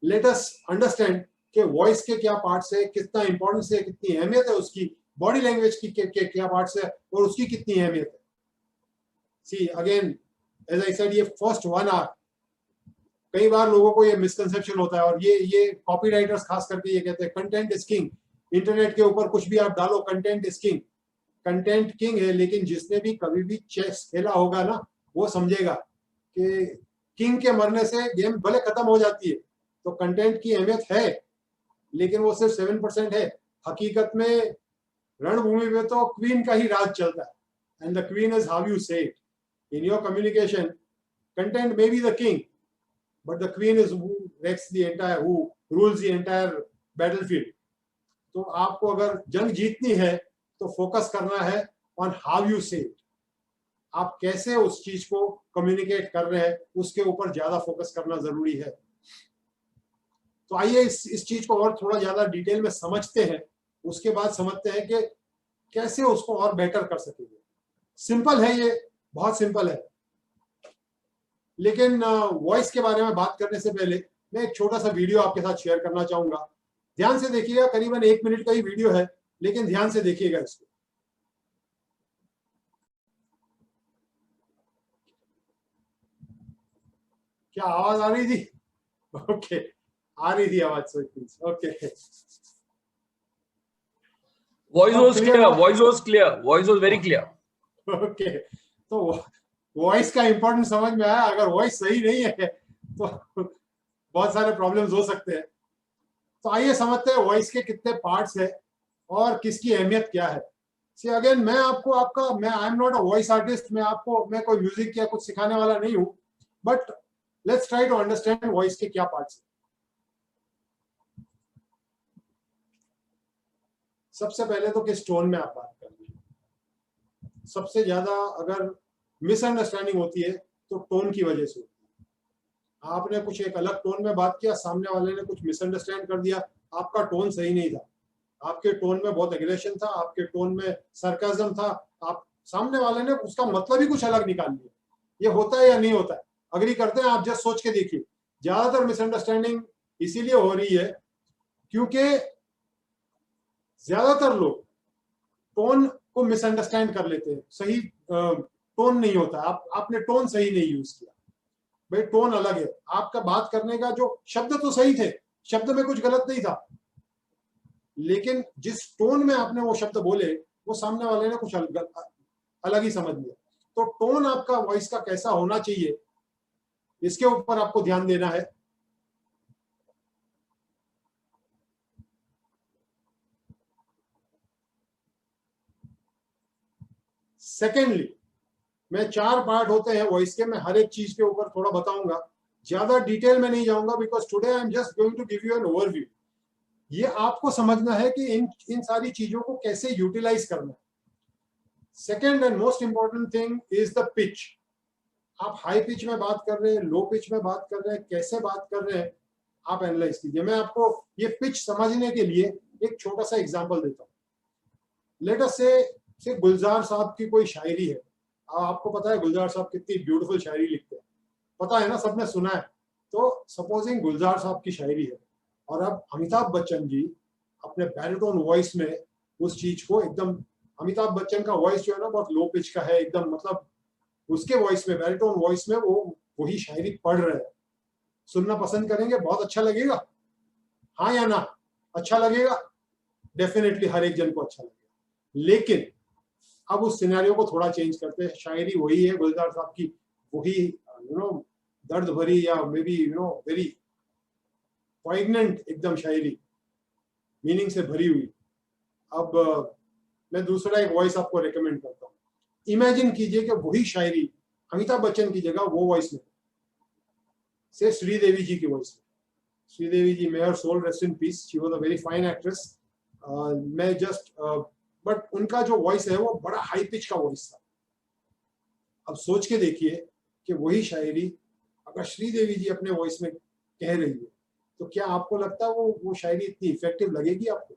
let us understand कि वॉइस के क्या पार्ट्स है, कितना इंपॉर्टेंस है, कितनी अहमियत है उसकी, बॉडी लैंग्वेज की क्या पार्ट्स है और उसकी कितनी अहमियत है। See again as I said, ये फर्स्ट 1 आवर, कई बार लोगों को ये मिसकंसेप्शन होता है और ये कॉपीराइटर्स खास करके ये कहते हैं कंटेंट इज किंग। इंटरनेट के ऊपर कुछ भी आप डालो, content is king. Content king है, लेकिन जिसने भी कभी भी चेस खेला होगा ना, वो समझेगा कि किंग के मरने से गेम भले खत्म हो जाती है। तो कंटेंट की अहमियत है, लेकिन वो सिर्फ 7% है। हकीकत में रणभूमि में तो क्वीन का ही राज चलता है, and the queen is how you say it in your communication. Content may be the king, but the queen is who wrecks the entire, who rules the entire battlefield. तो आपको अगर जंग जीतनी है तो फोकस करना है on how you say it, आप कैसे उस चीज को कम्युनिकेट कर रहे हैं उसके ऊपर ज्यादा फोकस करना जरूरी है। तो आइए इस चीज को और थोड़ा ज्यादा डिटेल में समझते हैं, उसके बाद समझते हैं कि कैसे उसको और बेटर कर सकेंगे। सिंपल है, ये बहुत सिंपल है, लेकिन वॉइस के बारे में बात करने से पहले मैं एक छोटा सा वीडियो आपके साथ शेयर करना चाहूंगा। ध्यान से देखिएगा, करीबन 1 मिनट का ही वीडियो है, लेकिन ध्यान से देखिएगा इसको। क्या आवाज आ रही थी? ओके, आ रही थी आवाज, so okay. Voice was clear. Voice was clear. Voice was very clear. Okay, तो वॉइस का इंपॉर्टेंस समझ में आया। अगर वॉइस सही नहीं है तो बहुत सारे प्रॉब्लम्स हो सकते हैं। तो आइए समझते हैं वॉइस के कितने पार्ट्स है और किसकी अहमियत क्या है। सी अगेन, मैं I am not a voice artist, मैं कोई म्यूजिक या कुछ सिखाने वाला नहीं हूं, but let's try to understand voice के क्या पार्ट्स है। सबसे पहले तो किस टोन में आप बात कर रहे हैं। सबसे ज्यादा अगर मिसअंडरस्टैंडिंग होती है तो टोन की वजह से होती है। आपने कुछ एक अलग टोन में बात किया, सामने वाले ने कुछ मिसअंडरस्टैंड कर दिया, आपका टोन सही नहीं था, आपके टोन में बहुत एग्रेशन था, आपके टोन में सरकाज़म था, आप सामने वाले ने उसका मतलब ही कुछ अलग निकाल लिया। ये होता है या नहीं होता है? अग्री करते हैं? आप जस्ट सोच के देखिए, ज्यादातर मिसअंडरस्टैंडिंग इसीलिए हो रही है क्योंकि ज्यादातर लोग टोन को मिसअंडरस्टैंड कर लेते हैं। सही टोन नहीं होता, आपने टोन सही नहीं यूज किया। भाई टोन अलग है, आपका बात करने का जो शब्द तो सही थे, शब्द में कुछ गलत नहीं था, लेकिन जिस टोन में आपने वो शब्द बोले वो सामने वाले ने कुछ अलग ही समझ लिया। तो टोन आपका वॉइस का कैसा होना चाहिए, इसके ऊपर आपको ध्यान देना है। सेकेंडली, मैं 4 पार्ट होते हैं वॉइस के, मैं हर एक चीज के ऊपर थोड़ा बताऊंगा, ज्यादा डिटेल में नहीं जाऊंगा because today I am just going to give you an overview. ये आपको समझना है कि इन सारी चीजों को कैसे यूटिलाइज करना है। Second and most important thing is the pitch. आप हाई पिच में बात कर रहे हैं, लो पिच में बात कर रहे हैं, कैसे बात कर रहे हैं, आप एनालाइज कीजिए। मैं आपको ये पिच समझने के लिए एक छोटा सा एग्जांपल देता हूँ। लेट अस से गुलजार साहब की कोई शायरी है। आपको पता है गुलजार साहब कितनी ब्यूटीफुल शायरी लिखते हैं, पता है ना, सबने सुना है। तो सपोजिंग गुलजार साहब की शायरी है और अब अमिताभ बच्चन जी अपने बैरिटोन वॉइस में उस चीज को एकदम, अमिताभ बच्चन का वॉइस जो है ना बहुत लो पिच का है एकदम, मतलब उसके वॉइस में, बैरिटोन वॉइस में वो वही शायरी पढ़ रहे हैं। सुनना पसंद करेंगे? बहुत अच्छा लगेगा, हाँ या ना? अच्छा लगेगा, डेफिनेटली हर एक जन को अच्छा लगेगा। लेकिन अब उस सिनेरियो को थोड़ा चेंज करते हैं। शायरी वही है गुलजार साहब की, वही दर्द भरी या मे बी वेरी पॉइग्नेंट एकदम शायरी, मीनिंग से भरी हुई। अब मैं दूसरा एक वॉइस आपको रेकमेंड करता हूँ। इमेजिन कीजिए कि वही शायरी अमिताभ बच्चन की जगह वो वॉइस में से श्रीदेवी जी की वॉइस में। Sridevi ji, may her soul rest in peace, she was a very fine actress. मैं जस्ट बट उनका जो वॉइस है वो बड़ा हाई पिच का वॉइस था। अब सोच के देखिए कि वही शायरी अगर श्रीदेवी जी अपने वॉइस में कह रही है तो क्या आपको लगता है वो शायरी इतनी इफेक्टिव लगेगी आपको?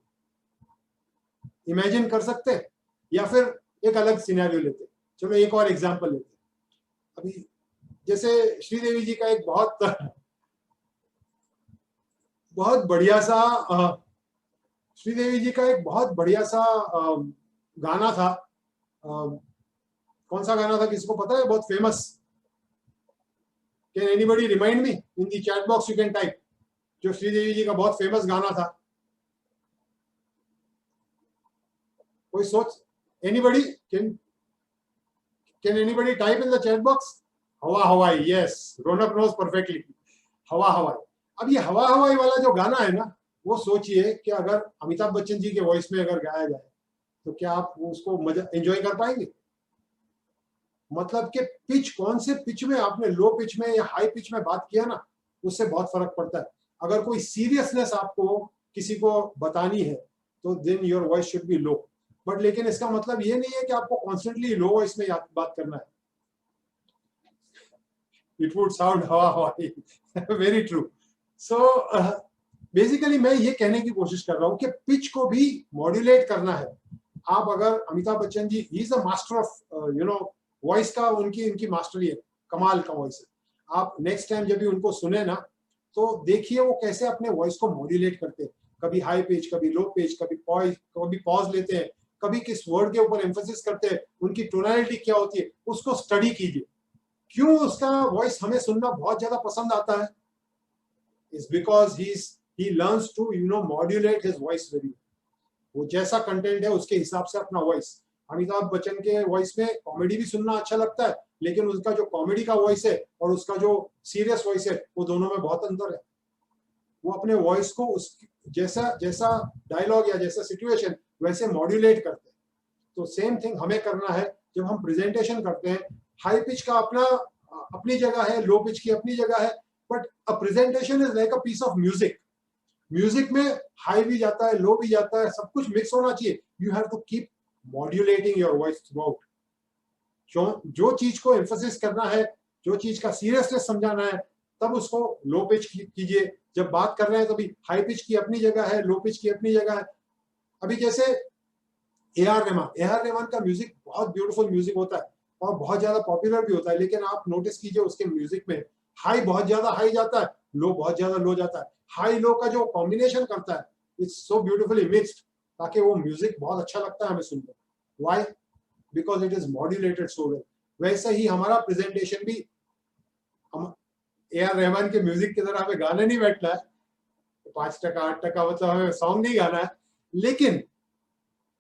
इमेजिन कर सकते हैं? या फिर एक अलग सिनेरियो लेते हैं, चलो एक और एग्जांपल लेते हैं। अभी जैसे श्रीदेवी जी का एक बहुत बढ़िया सा श्रीदेवी जी का एक बहुत बढ़िया सा गाना था। कौन सा गाना था, किसको पता है? बहुत famous. Can anybody remind me? In the chat box you can type. जो श्रीदेवी जी का बहुत फेमस गाना था, कोई सोच? Anybody can anybody type in the chat box? हवा हवाई, यस, रौनक नोज परफेक्टली, हवा हवाई। अब ये हवा हवाई वाला जो गाना है ना, वो सोचिए कि अगर अमिताभ बच्चन जी के वॉइस में अगर गाया जाए तो क्या आप उसको मजा एंजॉय कर पाएंगे? मतलब कि पिच, कौन से पिच में आपने लो पिच में या हाई पिच में बात किया ना, उससे बहुत फर्क पड़ता है। अगर कोई सीरियसनेस आपको किसी को बतानी है तो then your voice should be low. But लेकिन इसका मतलब ये नहीं है कि आपको कॉन्स्टेंटली लो वॉइस में बात करना है। इट वुड साउंड हवा हवाई। Very true. सो बेसिकली मैं ये कहने की कोशिश कर रहा हूँ कि पिच को भी मॉड्यूलेट करना है। आप अगर Amitabh Bachchan ji, he is a master of voice का, उनकी मास्टरी है, कमाल का वॉइस है। आप नेक्स्ट टाइम जब भी उनको सुने ना, तो देखिए वो कैसे अपने वॉइस को मॉड्यूलेट करते हैं, कभी हाई पिच, कभी लो पिच, कभी पॉज लेते हैं, कभी किस वर्ड के ऊपर एम्फेसिस करते हैं, उनकी टोनालिटी क्या होती है, उसको स्टडी कीजिए। क्यों उसका वॉइस हमें सुनना बहुत ज्यादा पसंद आता है? Is because he learns to modulate his voice very well. वो जैसा कंटेंट है उसके हिसाब से अपना वॉइस। अमिताभ बच्चन के वॉइस में कॉमेडी भी सुनना अच्छा लगता है, लेकिन उसका जो कॉमेडी का वॉइस है और उसका जो सीरियस वॉइस है, वो दोनों में बहुत अंतर है। वो अपने वॉइस को उस जैसा जैसा डायलॉग या जैसा सिचुएशन वैसे मॉड्यूलेट करते हैं। तो सेम थिंग हमें करना है जब हम प्रेजेंटेशन करते हैं। हाई पिच का अपनी जगह है, लो पिच की अपनी जगह है, but a presentation is like a piece of music. Music में हाई भी जाता है, लो भी जाता है, सब कुछ मिक्स होना चाहिए। You have to keep modulating your voice throughout. जो चीज को एम्फोसिस करना है, जो चीज का सीरियसनेस समझाना है, तब उसको लो पिच कीजिए। जब बात कर रहे हैं तभी हाई पिच की अपनी जगह है, लो पिच की अपनी जगह है। अभी जैसे ए आर रहमान का म्यूजिक बहुत ब्यूटीफुल म्यूजिक होता है और बहुत ज्यादा पॉपुलर भी होता है, लेकिन आप नोटिस कीजिए उसके म्यूजिक में हाई बहुत ज्यादा हाई जाता है, लो बहुत ज्यादा लो जाता है। हाई लो का जो कॉम्बिनेशन करता है, इट्स सो ब्यूटीफुली मिक्स्ड, ताकि वो म्यूजिक बहुत अच्छा लगता है हमें सुनने। Why? Because it is modulated so well. वैसे ही हमारा प्रेजेंटेशन भी, हम ए आर रहमान के म्यूजिक की तरह हमें गाने नहीं बैठना है, 5% 8%, मतलब हमें सॉन्ग नहीं गाना है, लेकिन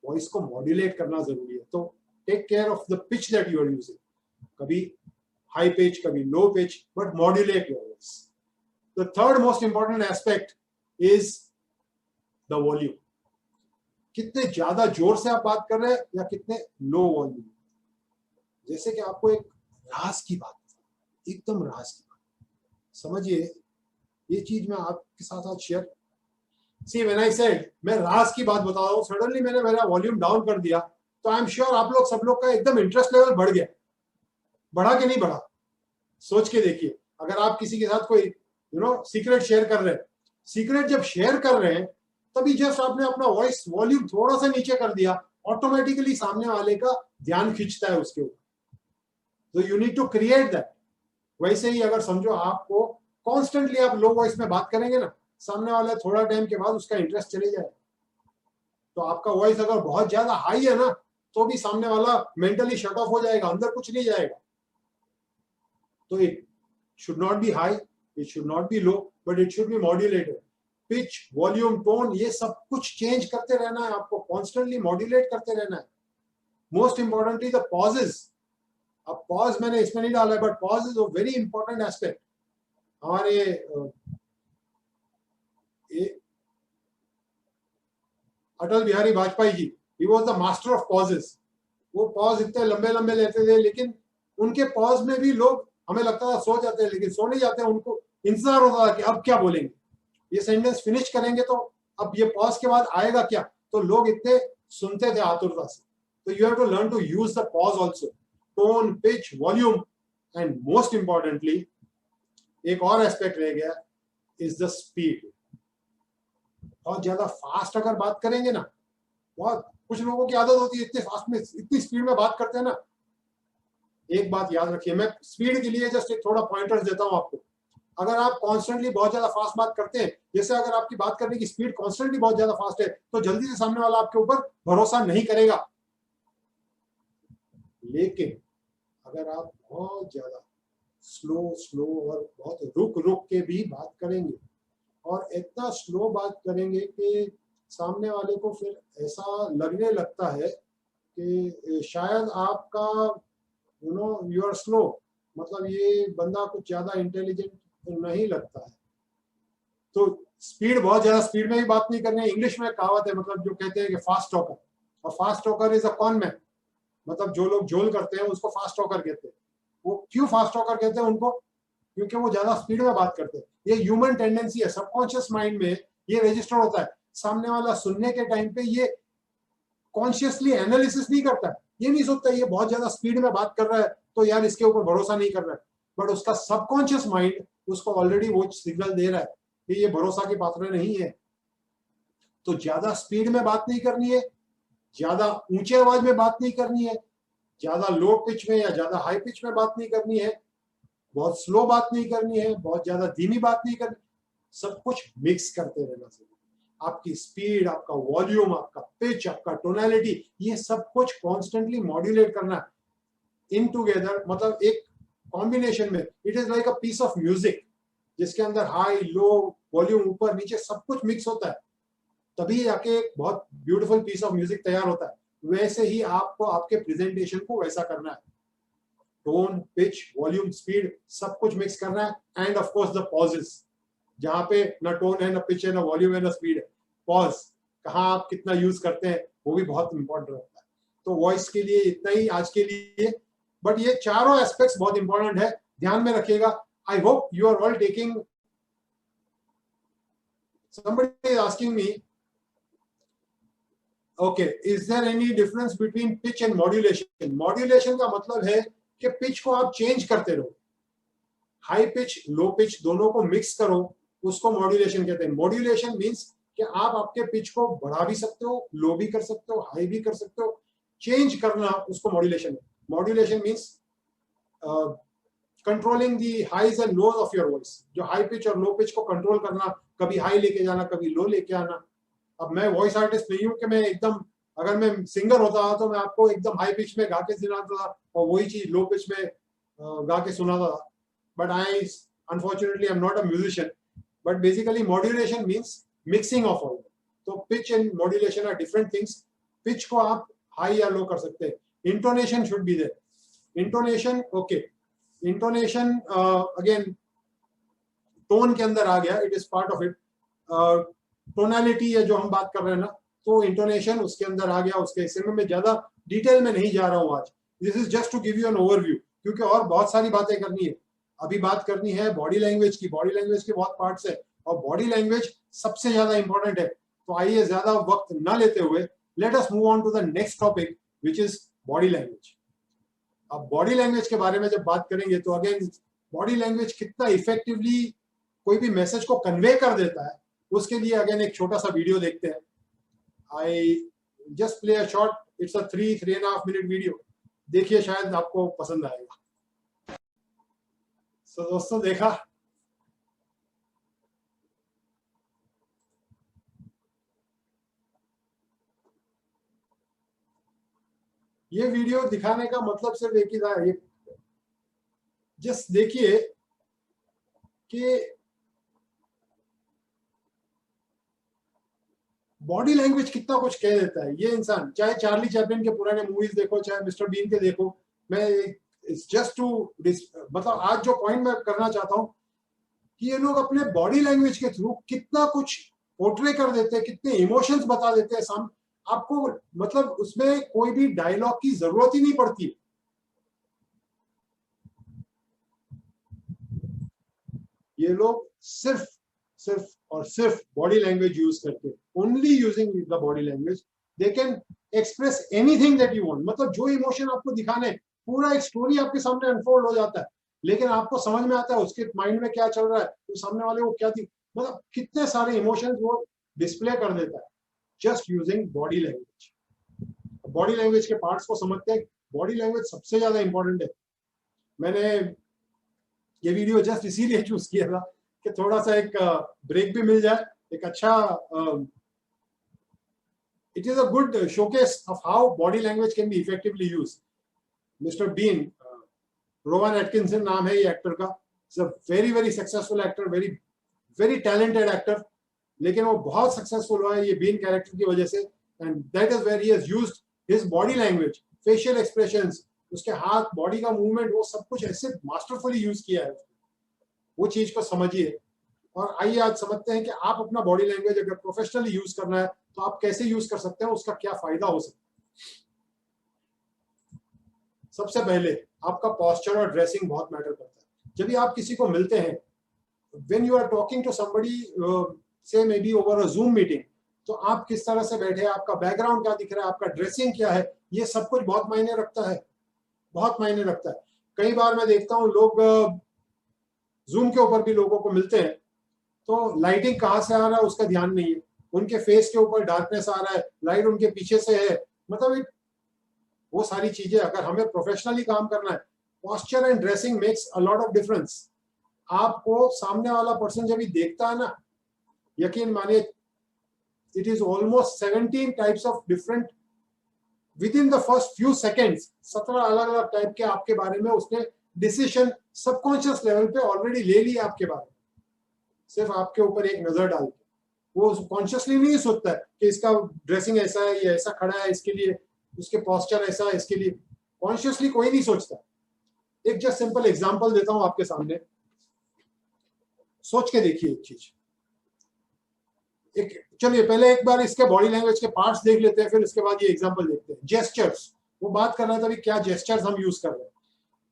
वॉइस को मॉड्यूलेट करना जरूरी है। तो take care of the pitch that you are using, कभी हाई पिच, कभी low pitch, but modulate your voice. The third most important aspect is the volume. कितने ज्यादा जोर से आप बात कर रहे हैं या कितने लो वॉल्यूम। जैसे कि आपको एक राज की बात, एकदम राज की बात समझिए, ये चीज मैं आपके साथ आज share. See when I said, मैं राज की बात बता रहा हूँ, सडनली मैंने मेरा वॉल्यूम डाउन कर दिया, तो आई एम श्योर आप लोग सब लोग का एकदम इंटरेस्ट लेवल बढ़ गया। बढ़ा कि नहीं बढ़ा? सोच के देखिए, अगर आप किसी के साथ कोई सीक्रेट शेयर कर रहे हैं, सीक्रेट जब शेयर कर रहे हैं, तभी जस्ट आपने अपना वॉइस वॉल्यूम थोड़ा सा नीचे कर दिया, ऑटोमेटिकली सामने वाले का ध्यान खींचता है उसके ऊपर। तो you need to create that. वैसे ही अगर समझो आपको कॉन्स्टेंटली आप लो वॉइस में बात करेंगे ना, सामने वाला थोड़ा टाइम के बाद उसका इंटरेस्ट चले जाए। तो आपका वॉइस अगर बहुत ज्यादा हाई है ना, तो भी सामने वाला मेंटली शट ऑफ हो जाएगा, अंदर कुछ नहीं जाएगा। तो it should not be high, it should not be low, but it should be modulated. Pitch, volume, tone, ये सब कुछ चेंज करते रहना है आपको, कॉन्स्टेंटली मॉड्यूलेट करते रहना है। Most importantly the pauses. अब पॉज मैंने इसमें नहीं डाला है, but pause is a very important aspect. हमारे Atal Bihari Vajpayee ji, he was the master of pauses. वो पॉज इतने लंबे लंबे लेते थे, लेकिन उनके पॉज में भी लोग, हमें लगता था सो जाते हैं, लेकिन सो नहीं जाते, उनको इंतजार होता था कि अब क्या बोलेंगे, ये सेंटेंस फिनिश करेंगे तो अब ये पॉज के बाद आएगा क्या। तो लोग इतने सुनते थे आतुरता से। तो you have to learn to use the pause also, tone, pitch, volume, and most importantly एक और एस्पेक्ट रह गया, इज द स्पीड। बहुत ज्यादा फास्ट अगर बात करेंगे ना, बहुत कुछ लोगों की आदत होती है इतने फास्ट में, इतनी स्पीड में बात करते हैं ना। एक बात याद रखिए, मैं स्पीड के लिए जस्ट एक थोड़ा पॉइंटर्स देता हूं आपको। अगर आप कॉन्स्टेंटली बहुत ज्यादा फास्ट बात करते हैं, जैसे अगर आपकी बात करने की स्पीड कॉन्स्टेंटली बहुत ज्यादा फास्ट है, तो जल्दी से सामने वाला आपके ऊपर भरोसा नहीं करेगा। लेकिन अगर आप बहुत ज्यादा स्लो स्लो और बहुत रुक रुक के भी बात करेंगे, और इतना स्लो बात करेंगे कि सामने वाले को फिर ऐसा लगने लगता है कि शायद आपका यू आर स्लो, मतलब ये बंदा कुछ ज्यादा इंटेलिजेंट नहीं लगता है। तो स्पीड, बहुत ज्यादा स्पीड में भी बात नहीं करनी है। इंग्लिश में कहावत है, मतलब जो कहते हैं कि फास्ट टॉकर, और fast talker is a con man, मतलब जो लोग झोल करते हैं उसको फास्ट टॉकर कहते हैं। वो क्यों फास्ट टॉकर कहते हैं उनको? क्योंकि वो ज्यादा स्पीड में बात करते हैं। ये ह्यूमन टेंडेंसी है, सबकॉन्शियस माइंड में ये रजिस्टर होता है। सामने वाला सुनने के टाइम पे ये कॉन्शियसली एनालिसिस नहीं करता है, ये नहीं सोचता ये बहुत ज्यादा स्पीड में बात कर रहा है तो यार इसके ऊपर भरोसा नहीं कर रहा है, बट उसका सबकॉन्शियस माइंड उसको ऑलरेडी वो सिग्नल दे रहा है कि ये भरोसा की पात्र नहीं है। तो ज्यादा स्पीड में बात नहीं करनी है, ज्यादा ऊंचे आवाज में बात नहीं करनी है, ज्यादा लो पिच में या ज्यादा हाई पिच में बात नहीं करनी है, बहुत स्लो बात नहीं करनी है, बहुत ज्यादा धीमी बात नहीं करनी, सब कुछ मिक्स करते रहना चाहिए। आपकी स्पीड, आपका वॉल्यूम, आपका पिच, आपका टोनैलिटी, ये सब कुछ कॉन्स्टेंटली मॉड्यूलेट करना है इन टूगेदर, मतलब एक कॉम्बिनेशन में। It is like a piece of music जिसके अंदर हाई लो वॉल्यूम ऊपर नीचे सब कुछ मिक्स होता है, तभी जाके एक बहुत ब्यूटीफुल पीस ऑफ म्यूजिक तैयार होता है। वैसे ही आपको आपके प्रेजेंटेशन को वैसा करना है, टोन, पिच, वॉल्यूम, स्पीड सब कुछ मिक्स करना है। And of course the pauses, जहां पे ना टोन है, ना पिच है, ना वॉल्यूम है, ना स्पीड है, पॉज कहाँ आप कितना यूज करते हैं वो भी बहुत इंपॉर्टेंट रहता है। तो वॉइस के लिए इतना ही आज के लिए, बट ये चारों एस्पेक्ट्स बहुत इंपॉर्टेंट है, ध्यान में रखिएगा। I hope you are all taking. somebody is asking me, okay, is there any difference between pitch and modulation? Modulation का मतलब है कि पिच को आप चेंज करते रहो, हाई पिच लो पिच दोनों को मिक्स करो, उसको मॉड्यूलेशन कहते हैं। मॉड्यूलेशन मींस कि आप आपके पिच को बढ़ा भी सकते हो, लो भी कर सकते हो, हाई भी कर सकते हो, चेंज करना उसको मॉड्यूलेशन है। Modulation means controlling the highs and lows of your voice, जो हाई पिच और लो पिच को कंट्रोल करना, कभी हाई लेके जाना, कभी लो लेके आना। अब मैं वॉइस आर्टिस्ट नहीं हूँ कि मैं एकदम, अगर मैं सिंगर होता तो मैं आपको एकदम हाई पिच में गा के सुनाता था और वही चीज लो पिच में गा के सुनाता था, but I unfortunately I am not a musician. But basically modulation means mixing of all. तो pitch and modulation are different things. Pitch को आप हाई या लो कर सकते हैं, intonation should be there. Intonation, okay, intonation again tone के अंदर आ गया, it is part of it. Tonality है जो हम बात कर रहे हैं ना, तो इंटोनेशन उसके अंदर आ गया, उसके हिस्से में मैं ज्यादा डिटेल में नहीं जा रहा हूं आज। This is just to give you an overview, क्योंकि और बहुत सारी बातें करनी है। अभी बात करनी है बॉडी लैंग्वेज की। बॉडी लैंग्वेज के बहुत पार्ट्स है और बॉडी लैंग्वेज सबसे ज्यादा इंपॉर्टेंट है। तो आइए ज्यादा वक्त ना लेते हुए let us move on to the next topic which is body language. अब बॉडी लैंग्वेज के बारे में जब बात करेंगे तो अगेन बॉडी लैंग्वेज कितना इफेक्टिवली कोई भी मैसेज को कन्वे कर देता है, उसके लिए अगेन एक छोटा सा वीडियो देखते हैं। I just play a short, it's a 3.5 minute video, देखिए शायद आपको पसंद आएगा। तो दोस्तों देखा, ये वीडियो दिखाने का मतलब सिर्फ एक ही था, ये जस्ट देखिए कि बॉडी लैंग्वेज कितना कुछ कह देता है। ये इंसान, चाहे चार्ली चैपलिन के पुराने मूवीज देखो, चाहे मिस्टर बीन के देखो, मैं जस्ट टू मतलब आज जो पॉइंट मैं करना चाहता हूं कि ये लोग अपने बॉडी लैंग्वेज के थ्रू कितना कुछ पोर्ट्रे कर देते हैं, कितने इमोशंस बता देते हैं सामने आपको, मतलब उसमें कोई भी डायलॉग की जरूरत ही नहीं पड़ती। ये लोग सिर्फ सिर्फ और सिर्फ बॉडी लैंग्वेज यूज करके, only using the body language they can express anything that you want. मतलब जो इमोशन आपको दिखाने, पूरा एक स्टोरी आपके सामने अनफोल्ड हो जाता है, लेकिन आपको समझ में आता है उसके माइंड में क्या चल रहा है, तो सामने वाले को क्या थी, मतलब कितने सारे इमोशंस वो डिस्प्ले कर देता है just using body language. Body language के पार्ट्स को समझते हैं, बॉडी लैंग्वेज सबसे ज्यादा इंपॉर्टेंट है। मैंने ये वीडियो जस्ट इसीलिए चूज किया था कि थोड़ा सा एक ब्रेक भी मिल जाए, एक अच्छा, it is a good showcase of how body language can be effectively use. Mister Bean, Rowan Atkinson नाम है ये एक्टर का, is a very very successful actor, very very talented actor, लेकिन वो बहुत सक्सेसफुल हुआ है ये बीन कैरेक्टर की वजह से। And that is where he has used his body language, facial expressions, उसके हाथ, बॉडी का मूवमेंट, वो सब कुछ ऐसे मास्टरफुली यूज किया है। वो चीज को समझिए और आइए आज समझते हैं कि आप अपना बॉडी लैंग्वेज अगर प्रोफेशनली यूज करना है तो आप कैसे यूज कर सकते हैं, उसका क्या फायदा हो सकता है। सबसे पहले आपका पोस्चर और ड्रेसिंग बहुत मैटर करता है। जब भी आप किसी को मिलते हैं, when you are talking to somebody, say may be over a Zoom meeting, तो आप किस तरह से बैठे, आपका बैकग्राउंड क्या दिख रहा है, आपका ड्रेसिंग क्या है, ये सब कुछ बहुत मायने रखता है, बहुत मायने रखता है। कई बार मैं देखता हूँ लोग जूम के ऊपर भी लोगों को मिलते हैं तो लाइटिंग कहाँ से आ रहा है उसका ध्यान नहीं है, उनके फेस के ऊपर डार्कनेस आ रहा है, लाइट उनके पीछे से है, मतलब वो सारी चीजें अगर हमें प्रोफेशनली काम करना है, posture and dressing makes a lot of difference. आपको सामने वाला पर्सन जब भी देखता है ना, यकीन मानिए it is almost 17 types of different with in the first few seconds, 17 अलग अलग टाइप के आपके बारे में उसने डिसीजन सबकॉन्शियस लेवल पे ऑलरेडी ले लिया आपके बारे में, सिर्फ आपके ऊपर एक नजर डाल के। वो कॉन्शियसली नहीं सोचता है कि इसका ड्रेसिंग ऐसा है, ये ऐसा खड़ा है इसके लिए, उसके पोस्चर ऐसा है इसके लिए, कॉन्शियसली कोई नहीं सोचता। एक जस्ट सिंपल एग्जांपल देता हूं आपके सामने, सोच के देखिए एक चीज। एक चलिए पहले एक बार इसके बॉडी लैंग्वेज के पार्ट्स देख लेते हैं, फिर उसके बाद ये एग्जांपल देखते हैं। जेस्चर्स, वो बात कर रहा था अभी क्या जेस्चर्स हम यूज कर रहे हैं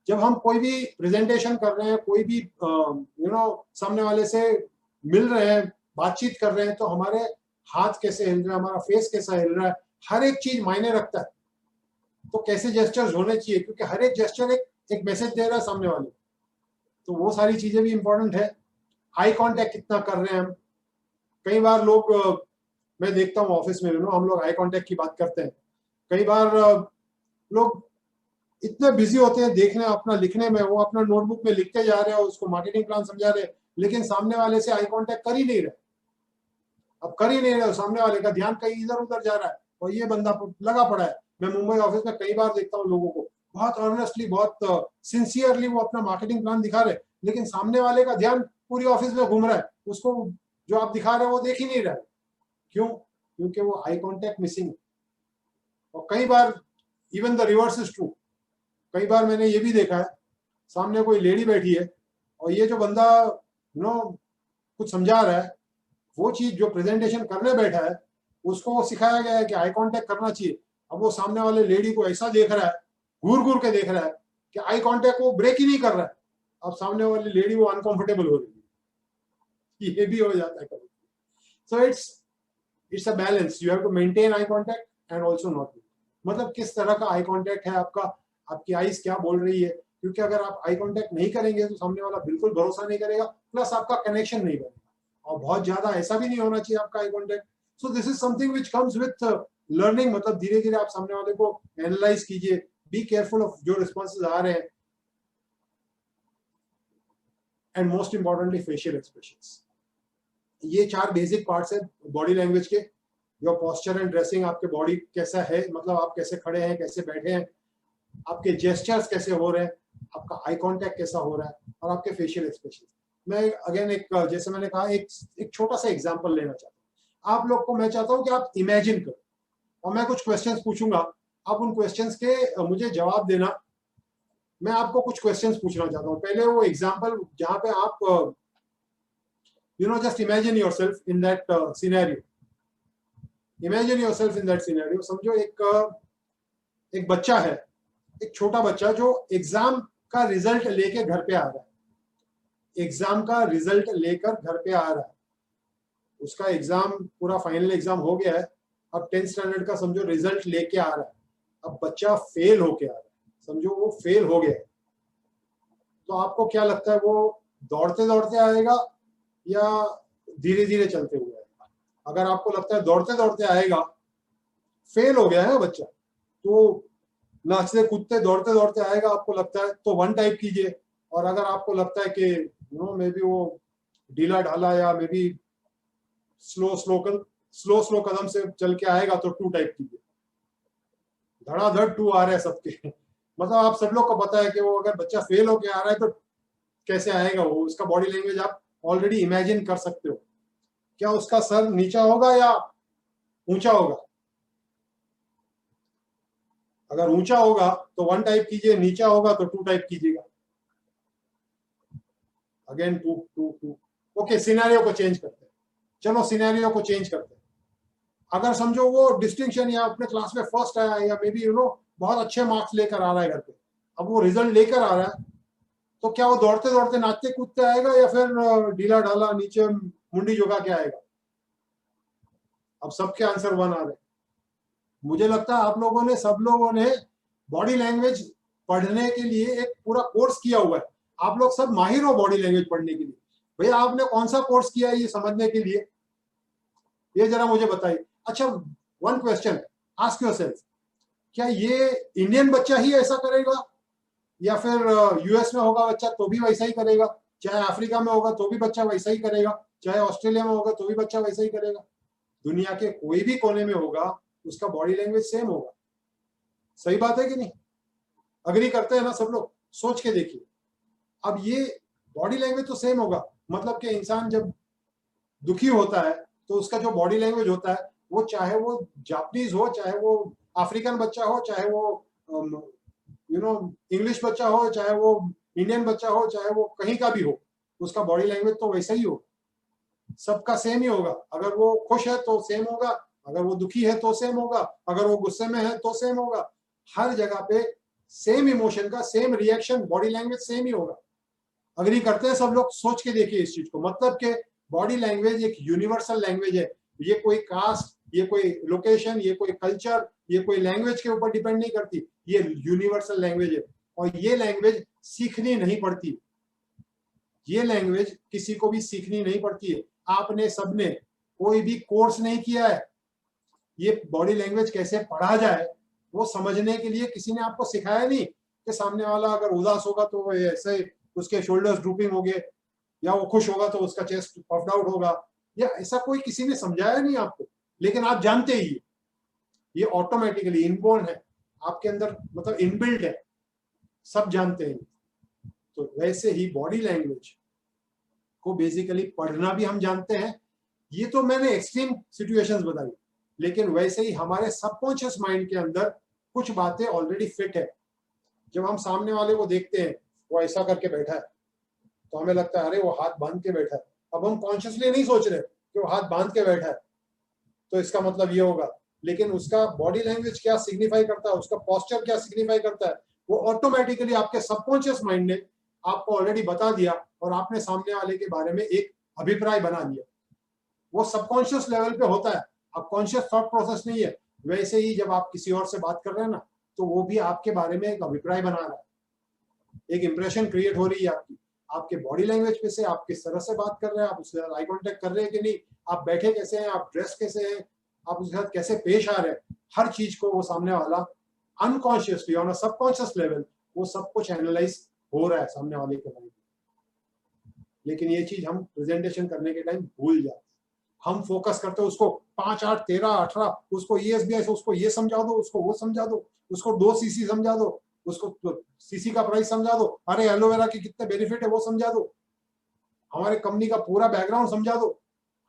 जब हम कोई भी प्रेजेंटेशन कर रहे हैं, कोई भी सामने वाले से मिल रहे हैं, बातचीत कर रहे हैं, तो हमारे हाथ कैसे हिल रहा है, हमारा फेस कैसा हिल रहा है, हर एक चीज मायने रखता है। तो कैसे जेस्चर्स होने चाहिए, क्योंकि हर एक जेस्चर एक मैसेज दे रहा है सामने वाले, तो वो सारी चीजें भी इंपॉर्टेंट है। आई कांटेक्ट कितना कर रहे हैं हम, कई बार लोग मैं देखता हूँ ऑफिस में हम लोग आई कांटेक्ट की बात करते हैं, कई बार लोग इतने बिजी होते हैं देखने अपना लिखने में, वो अपना नोटबुक में लिखते जा रहे हैं, उसको मार्केटिंग प्लान समझा रहे हैं, लेकिन सामने वाले से आई कांटेक्ट कर ही नहीं रहे। अब कर ही नहीं रहे, सामने वाले का ध्यान कहीं इधर उधर जा रहा है और ये बंदा लगा पड़ा है। मैं मुंबई ऑफिस में कई बार देखता हूँ लोगों को बहुत अर्नेस्टली, बहुत सिंसियरली वो अपना मार्केटिंग प्लान दिखा रहे, लेकिन सामने वाले का ध्यान पूरी ऑफिस में घूम रहा है, उसको जो आप दिखा रहे हो वो देख ही नहीं रहा है। क्यों? क्योंकि वो आई कांटेक्ट मिसिंग। और कई बार even the reverse is true, कई बार मैंने ये भी देखा है, सामने कोई लेडी बैठी है और ये जो बंदा कुछ समझा रहा है, वो चीज जो प्रेजेंटेशन करने बैठा है उसको सिखाया गया है कि आई कांटेक्ट करना चाहिए। अब वो सामने वाले लेडी को ऐसा देख रहा है, घूर घूर के देख रहा है कि आई कांटेक्ट वो ब्रेक ही नहीं कर रहा है। अब सामने वाली लेडी वो अनकंफर्टेबल हो रही है, ये भी हो जाता है कभी। So it's a balance, you have to maintain eye contact and also not, मतलब किस तरह का आई कांटेक्ट है आपका, आपकी आईज क्या बोल रही है, क्योंकि अगर आप आई कांटेक्ट नहीं करेंगे तो सामने वाला बिल्कुल भरोसा नहीं करेगा, प्लस आपका कनेक्शन नहीं बनेगा। और बहुत ज्यादा ऐसा भी नहीं होना चाहिए आपका eye contact. So this is something which comes with learning, मतलब धीरे धीरे आप सामने वाले को एनालाइज कीजिए, बी केयरफुल ऑफ जो रिस्पॉन्सेज आ रहे हैं, and most importantly facial expressions. ये 4 बेसिक पार्ट्स है बॉडी लैंग्वेज के। योर पोस्चर एंड ड्रेसिंग, आपके बॉडी कैसा है, मतलब आप कैसे खड़े हैं, कैसे बैठे हैं, आपके जेस्चर्स कैसे हो रहे हैं, आपका आई कांटेक्ट कैसा हो रहा है, और आपके फेशियल एक्सप्रेशन। मैं अगेन एक जैसे मैंने कहा एक छोटा सा एग्जांपल लेना चाहता हूँ। आप लोग को मैं चाहता हूँ कि आप इमेजिन करो और मैं कुछ क्वेश्चंस पूछूंगा, आप उन क्वेश्चंस के मुझे जवाब देना। मैं आपको कुछ क्वेश्चंस पूछना चाहता हूँ। पहले वो एग्जांपल जहाँ पे आप just imagine yourself in that scenario. Imagine yourself in that scenario. समझो एक बच्चा है, एक छोटा बच्चा जो एग्जाम का रिजल्ट लेके घर पे आ रहा है, एग्जाम का रिजल्ट लेकर घर पे आ रहा है, उसका एग्जाम पूरा फाइनल एग्जाम हो गया है, अब 10th स्टैंडर्ड का समझो रिजल्ट लेके आ रहा है। अब बच्चा फेल होके आ रहा है, समझो वो फेल हो गया है, तो आपको क्या लगता है, वो दौड़ते दौड़ते आएगा या धीरे धीरे चलते हुए आएगा? अगर आपको लगता है दौड़ते दौड़ते आएगा, फेल हो गया है बच्चा, तो नाचते कूदते दौड़ते दौड़ते आएगा आपको लगता है, तो 1 टाइप कीजिए। और अगर आपको लगता है कि मे बी वो ढीला ढाला या मे बी स्लो कदम से चल के आएगा, तो 2 टाइप कीजिए। धड़ाधड़ 2 आ रहे हैं सबके मतलब आप सब लोग को पता है कि वो अगर बच्चा फेल होके आ रहा है तो कैसे आएगा, वो उसका बॉडी लैंग्वेज आप ऑलरेडी इमेजिन कर सकते हो। क्या उसका सर नीचा होगा या ऊंचा होगा? अगर ऊंचा होगा तो 1 टाइप कीजिए, नीचा होगा तो 2 टाइप कीजिएगा। अगेन 2। ओके, सिनेरियो को चेंज करते हैं। चलो सिनेरियो को चेंज करते हैं। अगर समझो वो डिस्टिंक्शन या अपने क्लास में फर्स्ट आया या मे बी बहुत अच्छे मार्क्स लेकर आ रहा है घर पे, अब वो रिजल्ट लेकर आ रहा है, तो क्या वो दौड़ते दौड़ते नाचते कूदते आएगा या फिर ढीला ढाला नीचे मुंडी झुका के आएगा? अब सबके आंसर 1 आ रहे। मुझे लगता है आप लोगों ने, सब लोगों ने बॉडी लैंग्वेज पढ़ने के लिए एक पूरा कोर्स किया हुआ है। आप लोग सब माहिर हो बॉडी लैंग्वेज पढ़ने के लिए। भैया आपने कौन सा कोर्स किया है ये समझने के लिए, ये जरा मुझे बताइए। अच्छा, वन क्वेश्चन, आस्क योरसेल्फ, क्या ये इंडियन बच्चा ही ऐसा करेगा या फिर यूएस में होगा बच्चा तो भी वैसा ही करेगा, चाहे अफ्रीका में होगा तो भी बच्चा वैसा ही करेगा, चाहे ऑस्ट्रेलिया में होगा तो भी बच्चा वैसा ही करेगा? दुनिया के कोई भी कोने में होगा उसका बॉडी लैंग्वेज सेम होगा। सही बात है कि नहीं? अग्री करते हैं ना सब लोग? सोच के देखिए, अब ये बॉडी लैंग्वेज तो सेम होगा, मतलब कि इंसान जब दुखी होता है तो उसका जो बॉडी लैंग्वेज होता है वो, चाहे वो जापानीज हो, चाहे वो अफ्रीकन बच्चा हो, चाहे वो इंग्लिश बच्चा हो, चाहे वो इंडियन बच्चा हो, चाहे वो कहीं का भी हो, उसका बॉडी लैंग्वेज तो वैसा ही हो, सबका सेम ही होगा। अगर वो खुश है तो सेम होगा, अगर वो दुखी है तो सेम होगा, अगर वो गुस्से में है तो सेम होगा। हर जगह पे सेम इमोशन का same reaction, body language same ही होगा। अग्री करते हैं सब लोग? सोच के देखिए इस चीज को। मतलब के बॉडी लैंग्वेज एक यूनिवर्सल लैंग्वेज है। ये कोई कास्ट, ये कोई लोकेशन, ये कोई कल्चर, ये कोई लैंग्वेज के ऊपर डिपेंड नहीं करती, ये यूनिवर्सल लैंग्वेज है। और ये लैंग्वेज सीखनी नहीं पड़ती, ये लैंग्वेज किसी को भी सीखनी नहीं पड़ती है। आपने सबने कोई भी कोर्स नहीं किया है ये बॉडी लैंग्वेज कैसे पढ़ा जाए वो समझने के लिए, किसी ने आपको सिखाया नहीं कि सामने वाला अगर उदास होगा तो ऐसे उसके शोल्डर्स ड्रूपिंग हो गए, या वो खुश होगा तो उसका चेस्ट पफ्ड आउट होगा, या ऐसा कोई किसी ने समझाया नहीं आपको, लेकिन आप जानते ही ये ऑटोमेटिकली इनबोर्न है आपके अंदर, मतलब इनबिल्ट है, सब जानते हैं। तो वैसे ही बॉडी लैंग्वेज को बेसिकली पढ़ना भी हम जानते हैं। ये तो मैंने एक्सट्रीम सिचुएशंस बताई, लेकिन वैसे ही हमारे सबकॉन्शियस माइंड के अंदर कुछ बातें ऑलरेडी फिट है। जब हम सामने वाले को देखते हैं वो ऐसा करके बैठा है तो हमें लगता है अरे वो हाथ बांध के बैठा है। अब हम कॉन्शियसली नहीं सोच रहे कि वो हाथ बांध के बैठा है तो इसका मतलब ये होगा, लेकिन उसका बॉडी लैंग्वेज क्या सिग्निफाई करता है, उसका पोस्चर क्या सिग्निफाई करता है, वो ऑटोमेटिकली आपके सबकॉन्शियस माइंड ने आपको ऑलरेडी बता दिया और आपने सामने वाले के बारे में एक अभिप्राय बना लिया। वो सबकॉन्शियस लेवल पे होता है, अब कॉन्शियस थॉट प्रोसेस नहीं है। वैसे ही जब आप किसी और से बात कर रहे हैं ना, तो वो भी आपके बारे में एक अभिप्राय बना रहा है, एक इंप्रेशन क्रिएट हो रही है आपकी, आपके बॉडी लैंग्वेज पे से, आप किस तरह से बात कर रहे हैं, आप उसके साथ आई कॉन्टेक्ट कर रहे हैं कि नहीं, आप बैठे कैसे हैं, आप ड्रेस कैसे हैं, आप उसके साथ कैसे पेश आ रहे हैं, हर चीज को वो सामने वाला unconsciously on a subconscious level वो सब कुछ एनालाइज हो रहा है सामने वाले के बारे में। लेकिन ये चीज हम प्रेजेंटेशन करने के टाइम भूल जाते हैं। हम फोकस करते हैं उसको 5, 8, 13, 18, उसको ये एसबीआई से उसको ये समझा दो, उसको वो समझा दो, उसको 2 सीसी समझा दो, उसको सीसी का प्राइस समझा दो, अरे एलोवेरा के कितने बेनिफिट है वो समझा दो, हमारे कंपनी का पूरा बैकग्राउंड समझा दो।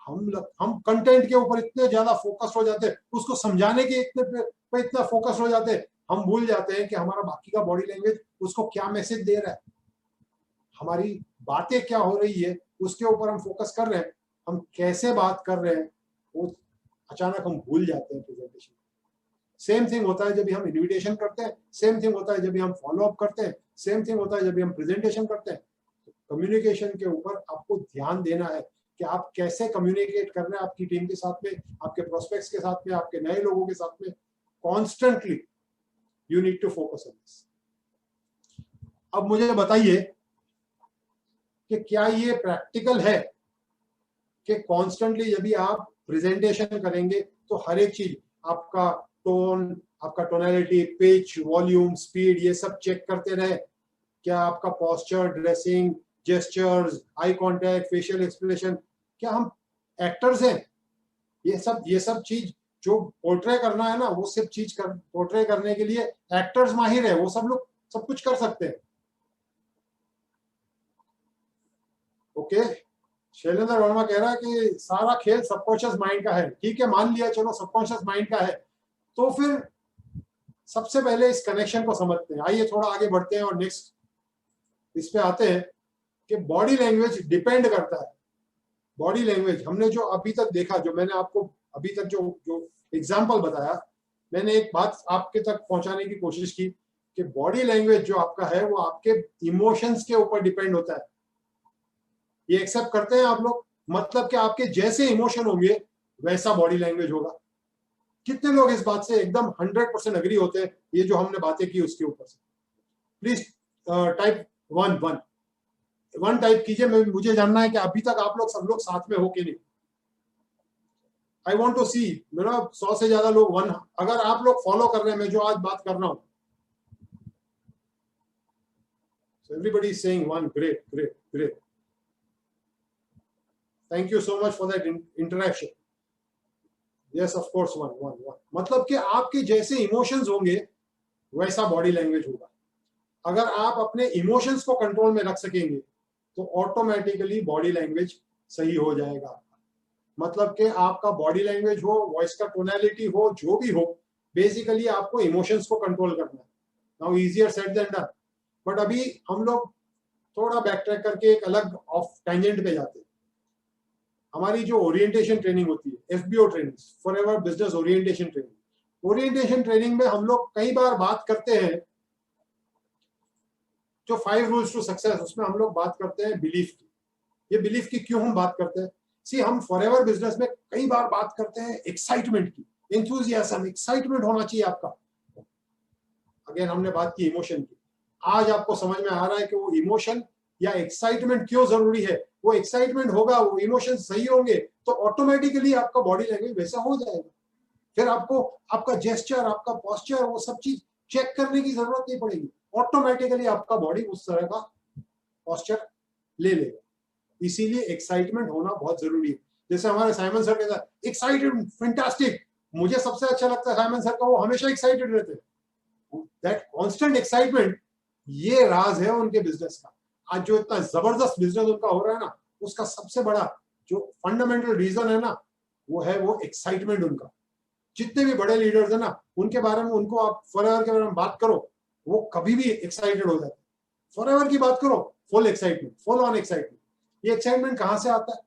हम कंटेंट के ऊपर इतने ज्यादा फोकस हो जाते हैं, उसको समझाने के पे इतना फोकस हो जाते हैं, हम भूल जाते हैं कि हमारा बाकी का बॉडी लैंग्वेज उसको क्या मैसेज दे रहा है, हमारी बातें क्या हो रही है उसके ऊपर हम फोकस कर रहे हैं, हम कैसे बात कर रहे हैं वो अचानक हम भूल जाते हैं प्रेजेंटेशन। सेम थिंग होता है जब भी हम इन्विटेशन करते हैं, सेम थिंग होता है जब भी हम फॉलो अप करते हैं, सेम थिंग होता है जब भी हम प्रेजेंटेशन करते हैं। तो कम्युनिकेशन के ऊपर आपको ध्यान देना है कि आप कैसे कम्युनिकेट कर रहे हैं आपकी टीम के साथ में, आपके प्रोस्पेक्ट्स के साथ में, आपके नए लोगों के साथ में। Constantly you need to focus on this. अब मुझे बताइए कि क्या ये प्रैक्टिकल है कि कॉन्स्टेंटली जब भी आप प्रेजेंटेशन करेंगे तो हर एक चीज, आपका टोन, आपका टोनैलिटी, पिच, वॉल्यूम, स्पीड, ये सब चेक करते रहे? क्या आपका posture, dressing, gestures, eye contact, facial expression, क्या हम एक्टर्स हैं? ये सब चीज जो पोर्ट्रे करना है ना, वो सब चीज पोर्ट्रे करने के लिए एक्टर्स माहिर है, वो सब लोग सब कुछ कर सकते हैं। ओके, शैलेंद्र वर्मा कह रहा है कि सारा खेल सबकॉन्शियस माइंड का है। ठीक है, मान लिया, चलो सबकॉन्शियस माइंड का है, तो फिर सबसे पहले इस कनेक्शन को समझते हैं। आइए थोड़ा आगे बढ़ते हैं और नेक्स्ट इस पे आते हैं कि बॉडी लैंग्वेज डिपेंड करता है। बॉडी लैंग्वेज हमने जो अभी तक देखा, जो मैंने आपको अभी तक जो एग्जाम्पल बताया, मैंने एक बात आपके तक पहुंचाने की कोशिश की कि बॉडी लैंग्वेज जो आपका है वो आपके इमोशंस के ऊपर डिपेंड होता है। ये एक्सेप्ट करते हैं आप लोग? मतलब कि आपके जैसे इमोशन होंगे वैसा बॉडी लैंग्वेज होगा। कितने लोग इस बात से एकदम 100% अग्री होते हैं, ये जो हमने बातें की उसके ऊपर से? प्लीज टाइप वन टाइप कीजिए। मुझे जानना है कि अभी तक आप लोग सब लोग साथ में हो कि नहीं। आई वॉन्ट टू सी, मेरा 100 से ज्यादा लोग वन, अगर आप लोग फॉलो कर रहे हैं मैं जो आज बात कर रहा हूं। So everybody is saying one. Great, great, great. Thank you so much for that interaction. Yes, of course, one. मतलब कि आपके जैसे इमोशंस होंगे वैसा बॉडी लैंग्वेज होगा। अगर आप अपने इमोशंस को कंट्रोल में रख सकेंगे तो ऑटोमेटिकली बॉडी लैंग्वेज सही हो जाएगा। मतलब कि आपका बॉडी लैंग्वेज हो, वॉइस का टोनैलिटी हो, जो भी हो, बेसिकली आपको इमोशंस को कंट्रोल करना है। Now easier said then done. But अभी हम लोग थोड़ा बैक ट्रैक करके एक अलग ऑफ टेंजेंट पे जाते हैं। हमारी जो ओरिएंटेशन ट्रेनिंग होती है, FBO training, forever business orientation training, orientation training में हम लोग कई बार बात करते हैं जो 5 रूल्स टू सक्सेस, उसमें हम लोग बात करते हैं बिलीफ की। ये बिलीफ की क्यों हम बात करते हैं? सी, हम फॉरएवर बिजनेस में कई बार बात करते हैं एक्साइटमेंट की, एंथुसियाज्म, एक्साइटमेंट होना चाहिए आपका। अगेन हमने बात की इमोशन की। आज आपको समझ में आ रहा है कि वो इमोशन या एक्साइटमेंट क्यों जरूरी है। वो एक्साइटमेंट होगा, वो इमोशन सही होंगे तो ऑटोमेटिकली आपका बॉडी लैंग्वेज वैसा हो जाएगा। फिर आपको आपका जेस्चर, आपका पोस्चर, वो सब चीज चेक करने की जरूरत नहीं पड़ेगी। ऑटोमेटिकली आपका बॉडी उस तरह का पोस्चर ले लेगा। इसीलिए एक्साइटमेंट होना बहुत जरूरी है। जैसे हमारे साइमन सर कहता है एक्साइटेड, फैंटास्टिक। मुझे सबसे अच्छा लगता है साइमन सर का, वो हमेशा एक्साइटेड रहते हैं। दैट कांस्टेंट एक्साइटमेंट, ये राज है उनके बिजनेस का। आज जो इतना जबरदस्त बिजनेस उनका हो रहा है ना, उसका सबसे बड़ा जो फंडामेंटल रीजन है ना, वो है वो एक्साइटमेंट उनका। जितने भी बड़े लीडर्स है ना, उनके बारे में, उनको आप फॉरएवर के बारे में बात करो, वो कभी भी एक्साइटेड हो जाते। फॉरएवर की बात करो, full excitement, full on excitement. ये एक्साइटमेंट कहां से आता है?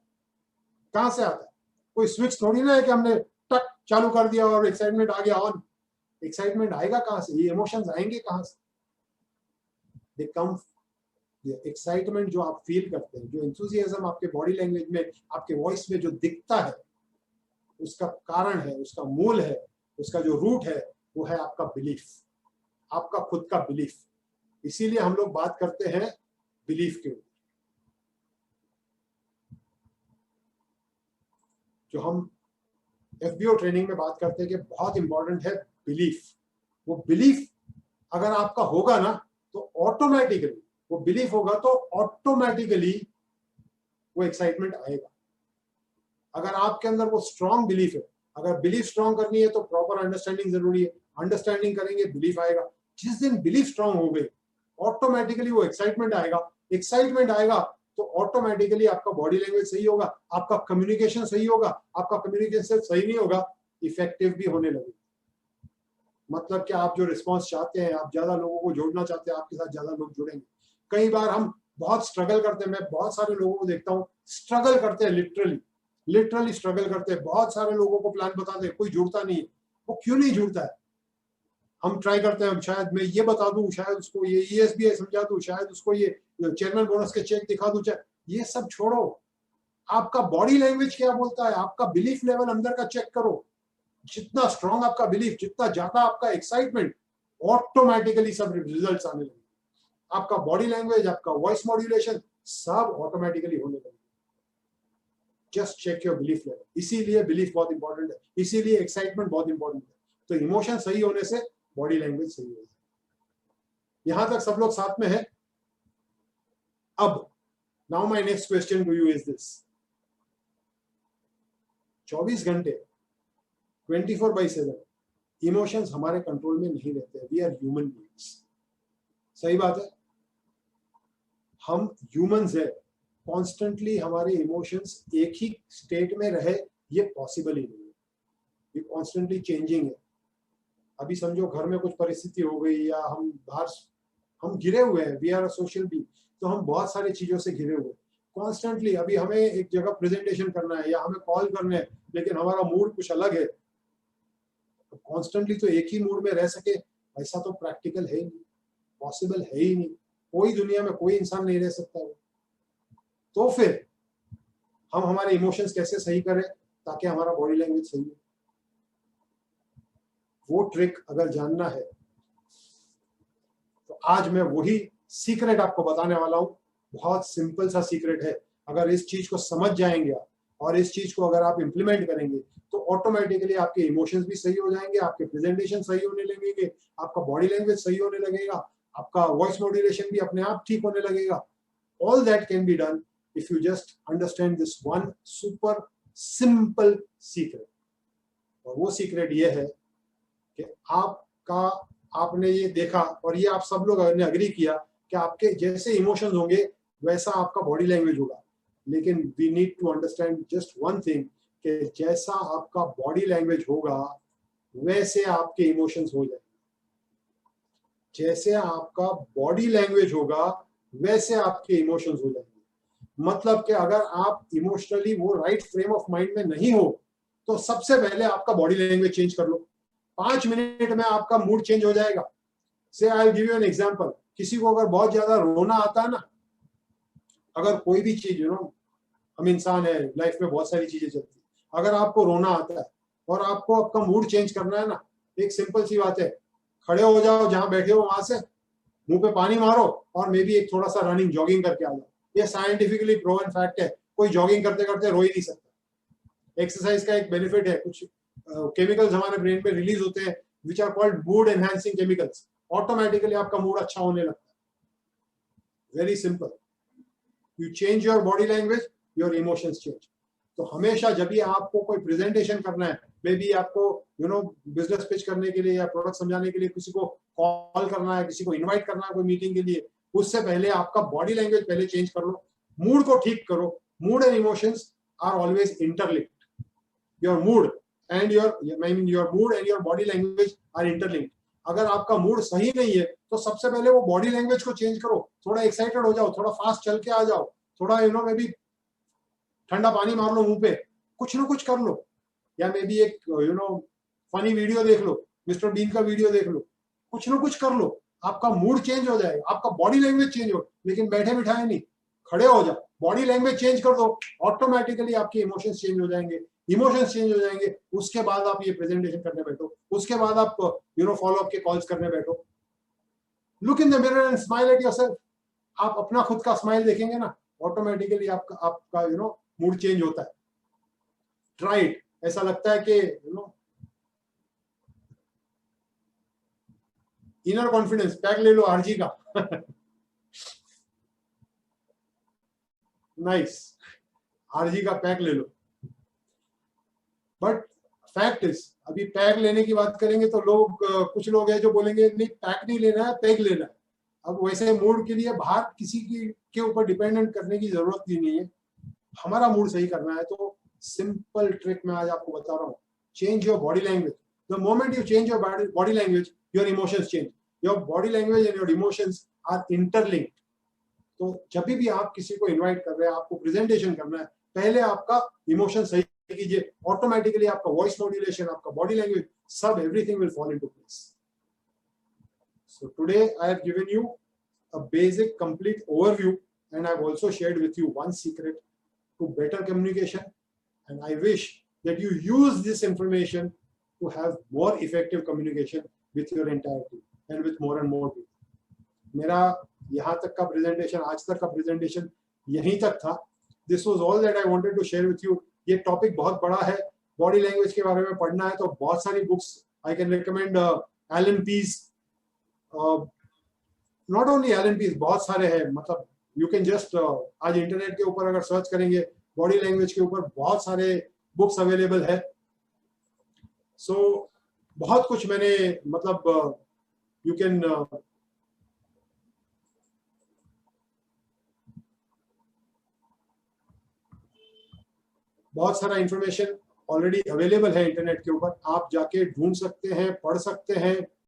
कहां से आता है? कोई स्विच थोड़ी ना है कि हमने टक चालू कर दिया और एक्साइटमेंट आ गया ऑन। एक्साइटमेंट आएगा कहां से? ये इमोशंस आएंगे कहां से? दे कम, एक्साइटमेंट जो आप फील करते हैं, जो एंथुसियाज्म आपके बॉडी लैंग्वेज में, आपके वॉइस में जो दिखता है, उसका कारण है, उसका मूल है, उसका जो रूट है, वो है आपका बिलीफ, आपका खुद का बिलीफ। इसीलिए हम लोग बात करते हैं बिलीफ के ऊपर। जो हम एफबीओ ट्रेनिंग में बात करते हैं कि बहुत इंपॉर्टेंट है बिलीफ। वो बिलीफ अगर आपका होगा ना, तो ऑटोमेटिकली, वो बिलीफ होगा तो ऑटोमेटिकली वो एक्साइटमेंट आएगा। अगर आपके अंदर वो स्ट्रॉन्ग बिलीफ है, अगर बिलीफ स्ट्रॉन्ग करनी है तो प्रॉपर अंडरस्टैंडिंग जरूरी है। अंडरस्टैंडिंग करेंगे, बिलीफ आएगा। जिस दिन बिलीफ स्ट्रॉन्ग हो गई, ऑटोमेटिकली वो एक्साइटमेंट आएगा। एक्साइटमेंट आएगा तो ऑटोमेटिकली आपका बॉडी लैंग्वेज सही होगा, आपका कम्युनिकेशन सही होगा। आपका कम्युनिकेशन सही नहीं होगा, इफेक्टिव भी होने लगेगा। मतलब कि आप जो रिस्पॉन्स चाहते हैं, आप ज्यादा लोगों को जोड़ना चाहते हैं, आपके साथ ज्यादा लोग जुड़ेंगे। कई बार हम बहुत स्ट्रगल करते हैं, मैं बहुत सारे लोगों को देखता हूँ स्ट्रगल करते हैं, लिटरली स्ट्रगल करते हैं। बहुत सारे लोगों को प्लान बताते हैं, कोई जुड़ता नहीं है। वो क्यों नहीं जुड़ता है? हम ट्राई करते हैं, शायद मैं ये बता दूं, शायद उसको ये ESBI समझा दूं, शायद उसको ये चेयरमैन बोनस के चेक दिखा दूं। ये सब छोड़ो, आपका बॉडी लैंग्वेज क्या बोलता है, आपका बिलीफ लेवल अंदर का चेक करो। जितना स्ट्रॉन्ग आपका बिलीफ, जितना ज्यादा आपका एक्साइटमेंट, ऑटोमेटिकली सब रिजल्ट्स आने लगे। आपका बॉडी लैंग्वेज, आपका वॉइस मॉड्यूलेशन, सब ऑटोमेटिकली होने लगे। Just check your belief level. इसीलिए बिलीफ बहुत इंपॉर्टेंट है, इसीलिए एक्साइटमेंट बहुत इंपॉर्टेंट है। तो इमोशन सही होने से बॉडी लैंग्वेज सही होगी। यहां तक सब लोग साथ में है? अब now my next question to you is this. 24 घंटे 24/7 इमोशंस हमारे कंट्रोल में नहीं रहते। We are human beings. सही बात है, हम ह्यूमंस है। कॉन्स्टेंटली हमारे इमोशंस एक ही स्टेट में रहे, ये पॉसिबल ही नहीं है। ये कॉन्स्टेंटली चेंजिंग है। अभी समझो घर में कुछ परिस्थिति हो गई, या हम बाहर, हम घिरे हुए हैं, we are a social being, तो हम बहुत सारी चीजों से घिरे हुए हैं कॉन्स्टेंटली। अभी हमें एक जगह प्रेजेंटेशन करना है या हमें कॉल करना है, लेकिन हमारा मूड कुछ अलग है। तो कॉन्स्टेंटली तो एक ही मूड में रह सके, ऐसा तो प्रैक्टिकल है ही नहीं, पॉसिबल है ही नहीं। कोई दुनिया में कोई इंसान नहीं रह सकता है। तो फिर हम हमारे इमोशंस कैसे सही करें ताकि हमारा बॉडी लैंग्वेज सही हो। वो ट्रिक अगर जानना है तो आज मैं वही सीक्रेट आपको बताने वाला हूं। बहुत सिंपल सा सीक्रेट है। अगर इस चीज को समझ जाएंगे आप और इस चीज को अगर आप इंप्लीमेंट करेंगे तो ऑटोमेटिकली आपके इमोशंस भी सही हो जाएंगे, आपके प्रेजेंटेशन सही होने लगेंगे, आपका बॉडी लैंग्वेज सही होने लगेगा, आपका वॉइस मॉड्यूलेशन भी अपने आप ठीक होने लगेगा। All that can be done if you just understand this one super simple secret. और वो सीक्रेट ये है कि आपने ये देखा और ये आप सब लोग ने अग्री किया कि आपके जैसे इमोशंस होंगे वैसा आपका बॉडी लैंग्वेज होगा। लेकिन we need to understand just one thing कि जैसा आपका बॉडी लैंग्वेज होगा वैसे आपके इमोशंस हो जाएंगे। जैसे आपका बॉडी लैंग्वेज होगा वैसे आपके इमोशंस हो जाएंगे। मतलब कि अगर आप इमोशनली वो राइट फ्रेम ऑफ माइंड में नहीं हो तो सबसे पहले आपका बॉडी लैंग्वेज चेंज कर लो। 5 मिनट में आपका मूड चेंज हो जाएगा। से I will give you an example. किसी को अगर बहुत ज्यादा रोना आता है ना, अगर कोई भी चीज हम इंसान है, लाइफ में बहुत सारी चीजें चलती है। अगर आपको रोना आता है और आपको आपका मूड चेंज करना है ना, एक सिंपल सी बात है, खड़े हो जाओ जहां बैठे हो वहां से, मुंह पे पानी मारो और मे बी एक थोड़ा सा रनिंग जॉगिंग करके आ जाओ। ये साइंटिफिकली प्रूवन फैक्ट है। कोई जॉगिंग करते करते रो ही नहीं सकता। एक्सरसाइज का एक बेनिफिट है, कुछ केमिकल्स हमारे ब्रेन में रिलीज होते हैं which are called mood enhancing chemicals. Automatically आपका मूड अच्छा होने लगता है। Very simple. You change your body language, your emotions change. तो हमेशा जब भी आपको कोई प्रेजेंटेशन करना है, मे बी आपको बिजनेस पिच करने के लिए या प्रोडक्ट समझाने के लिए किसी को कॉल करना है, किसी को इनवाइट करना है कोई मीटिंग के लिए, उससे पहले आपका बॉडी लैंग्वेज पहले चेंज कर लो, मूड को ठीक करो। Mood and emotions are always interlinked. Your mood and your body language are interlinked. अगर आपका मूड सही नहीं है तो सबसे पहले वो बॉडी लैंग्वेज को चेंज करो। थोड़ा एक्साइटेड हो जाओ, थोड़ा फास्ट चल के आ जाओ, थोड़ा मे बी ठंडा पानी मार लो मुंह पे, कुछ ना कुछ कर लो, या मे बी एक फनी वीडियो देख लो, मिस्टर बीन का वीडियो देख लो, कुछ ना कुछ कर लो। आपका मूड चेंज हो जाएगा, आपका बॉडी लैंग्वेज चेंज हो। लेकिन बैठे बिठाए नहीं, खड़े हो जाओ, बॉडी लैंग्वेज चेंज कर दो, ऑटोमेटिकली आपके इमोशंस चेंज हो जाएंगे। इमोशंस चेंज हो जाएंगे, उसके बाद आप ये प्रेजेंटेशन करने बैठो, उसके बाद आप फॉलो अप के कॉल्स करने बैठो। Look in the mirror and smile at yourself. आप अपना खुद का स्माइल देखेंगे ना, ऑटोमेटिकली आपका मूड चेंज होता है। Try it. ऐसा लगता है कि इनर कॉन्फिडेंस पैक ले लो आरजी का। नाइस, आरजी का पैक ले लो। बट फैक्ट इज, अभी पैक लेने की बात करेंगे तो कुछ लोग हैं जो बोलेंगे नहीं पैक नहीं लेना है, पैक लेना है। अब वैसे मूड के लिए बाहर किसी के ऊपर डिपेंडेंट करने की जरूरत भी नहीं है। हमारा मूड सही करना है तो सिंपल ट्रिक मैं आज आपको बता रहा हूँ। Change your body language. The moment you change your body language, your emotions change. Your body language and your emotions are interlinked. तो जब भी आप किसी को इनवाइट कर रहे हैं, आपको प्रेजेंटेशन करना है, पहले आपका इमोशन सही कीजिए, ऑटोमेटिकली आपका वॉइस मॉड्यूलेशन, आपका बॉडी लैंग्वेज, सब everything will fall into place. So today I have given you a basic complete overview, and I have also shared with you one secret to better communication, and I wish that you use this information to have more effective communication with your entire team and with more and more people. मेरा यहाँ तक का presentation, आज तक का presentation यहीं तक था। This was all that I wanted to share with you. ये टॉपिक बहुत बड़ा है, बॉडी लैंग्वेज के बारे में पढ़ना है तो बहुत सारी books I can recommend. Allen Pease, not only Allen Pease, बहुत सारे हैं। मतलब यू कैन जस्ट आज इंटरनेट के ऊपर अगर सर्च करेंगे बॉडी लैंग्वेज के ऊपर बहुत सारे बुक्स अवेलेबल है। सो बहुत कुछ मैंने मतलब यू कैन बहुत सारा इंफॉर्मेशन ऑलरेडी अवेलेबल है इंटरनेट के ऊपर। आप जाके ढूंढ सकते हैं, पढ़ सकते हैं,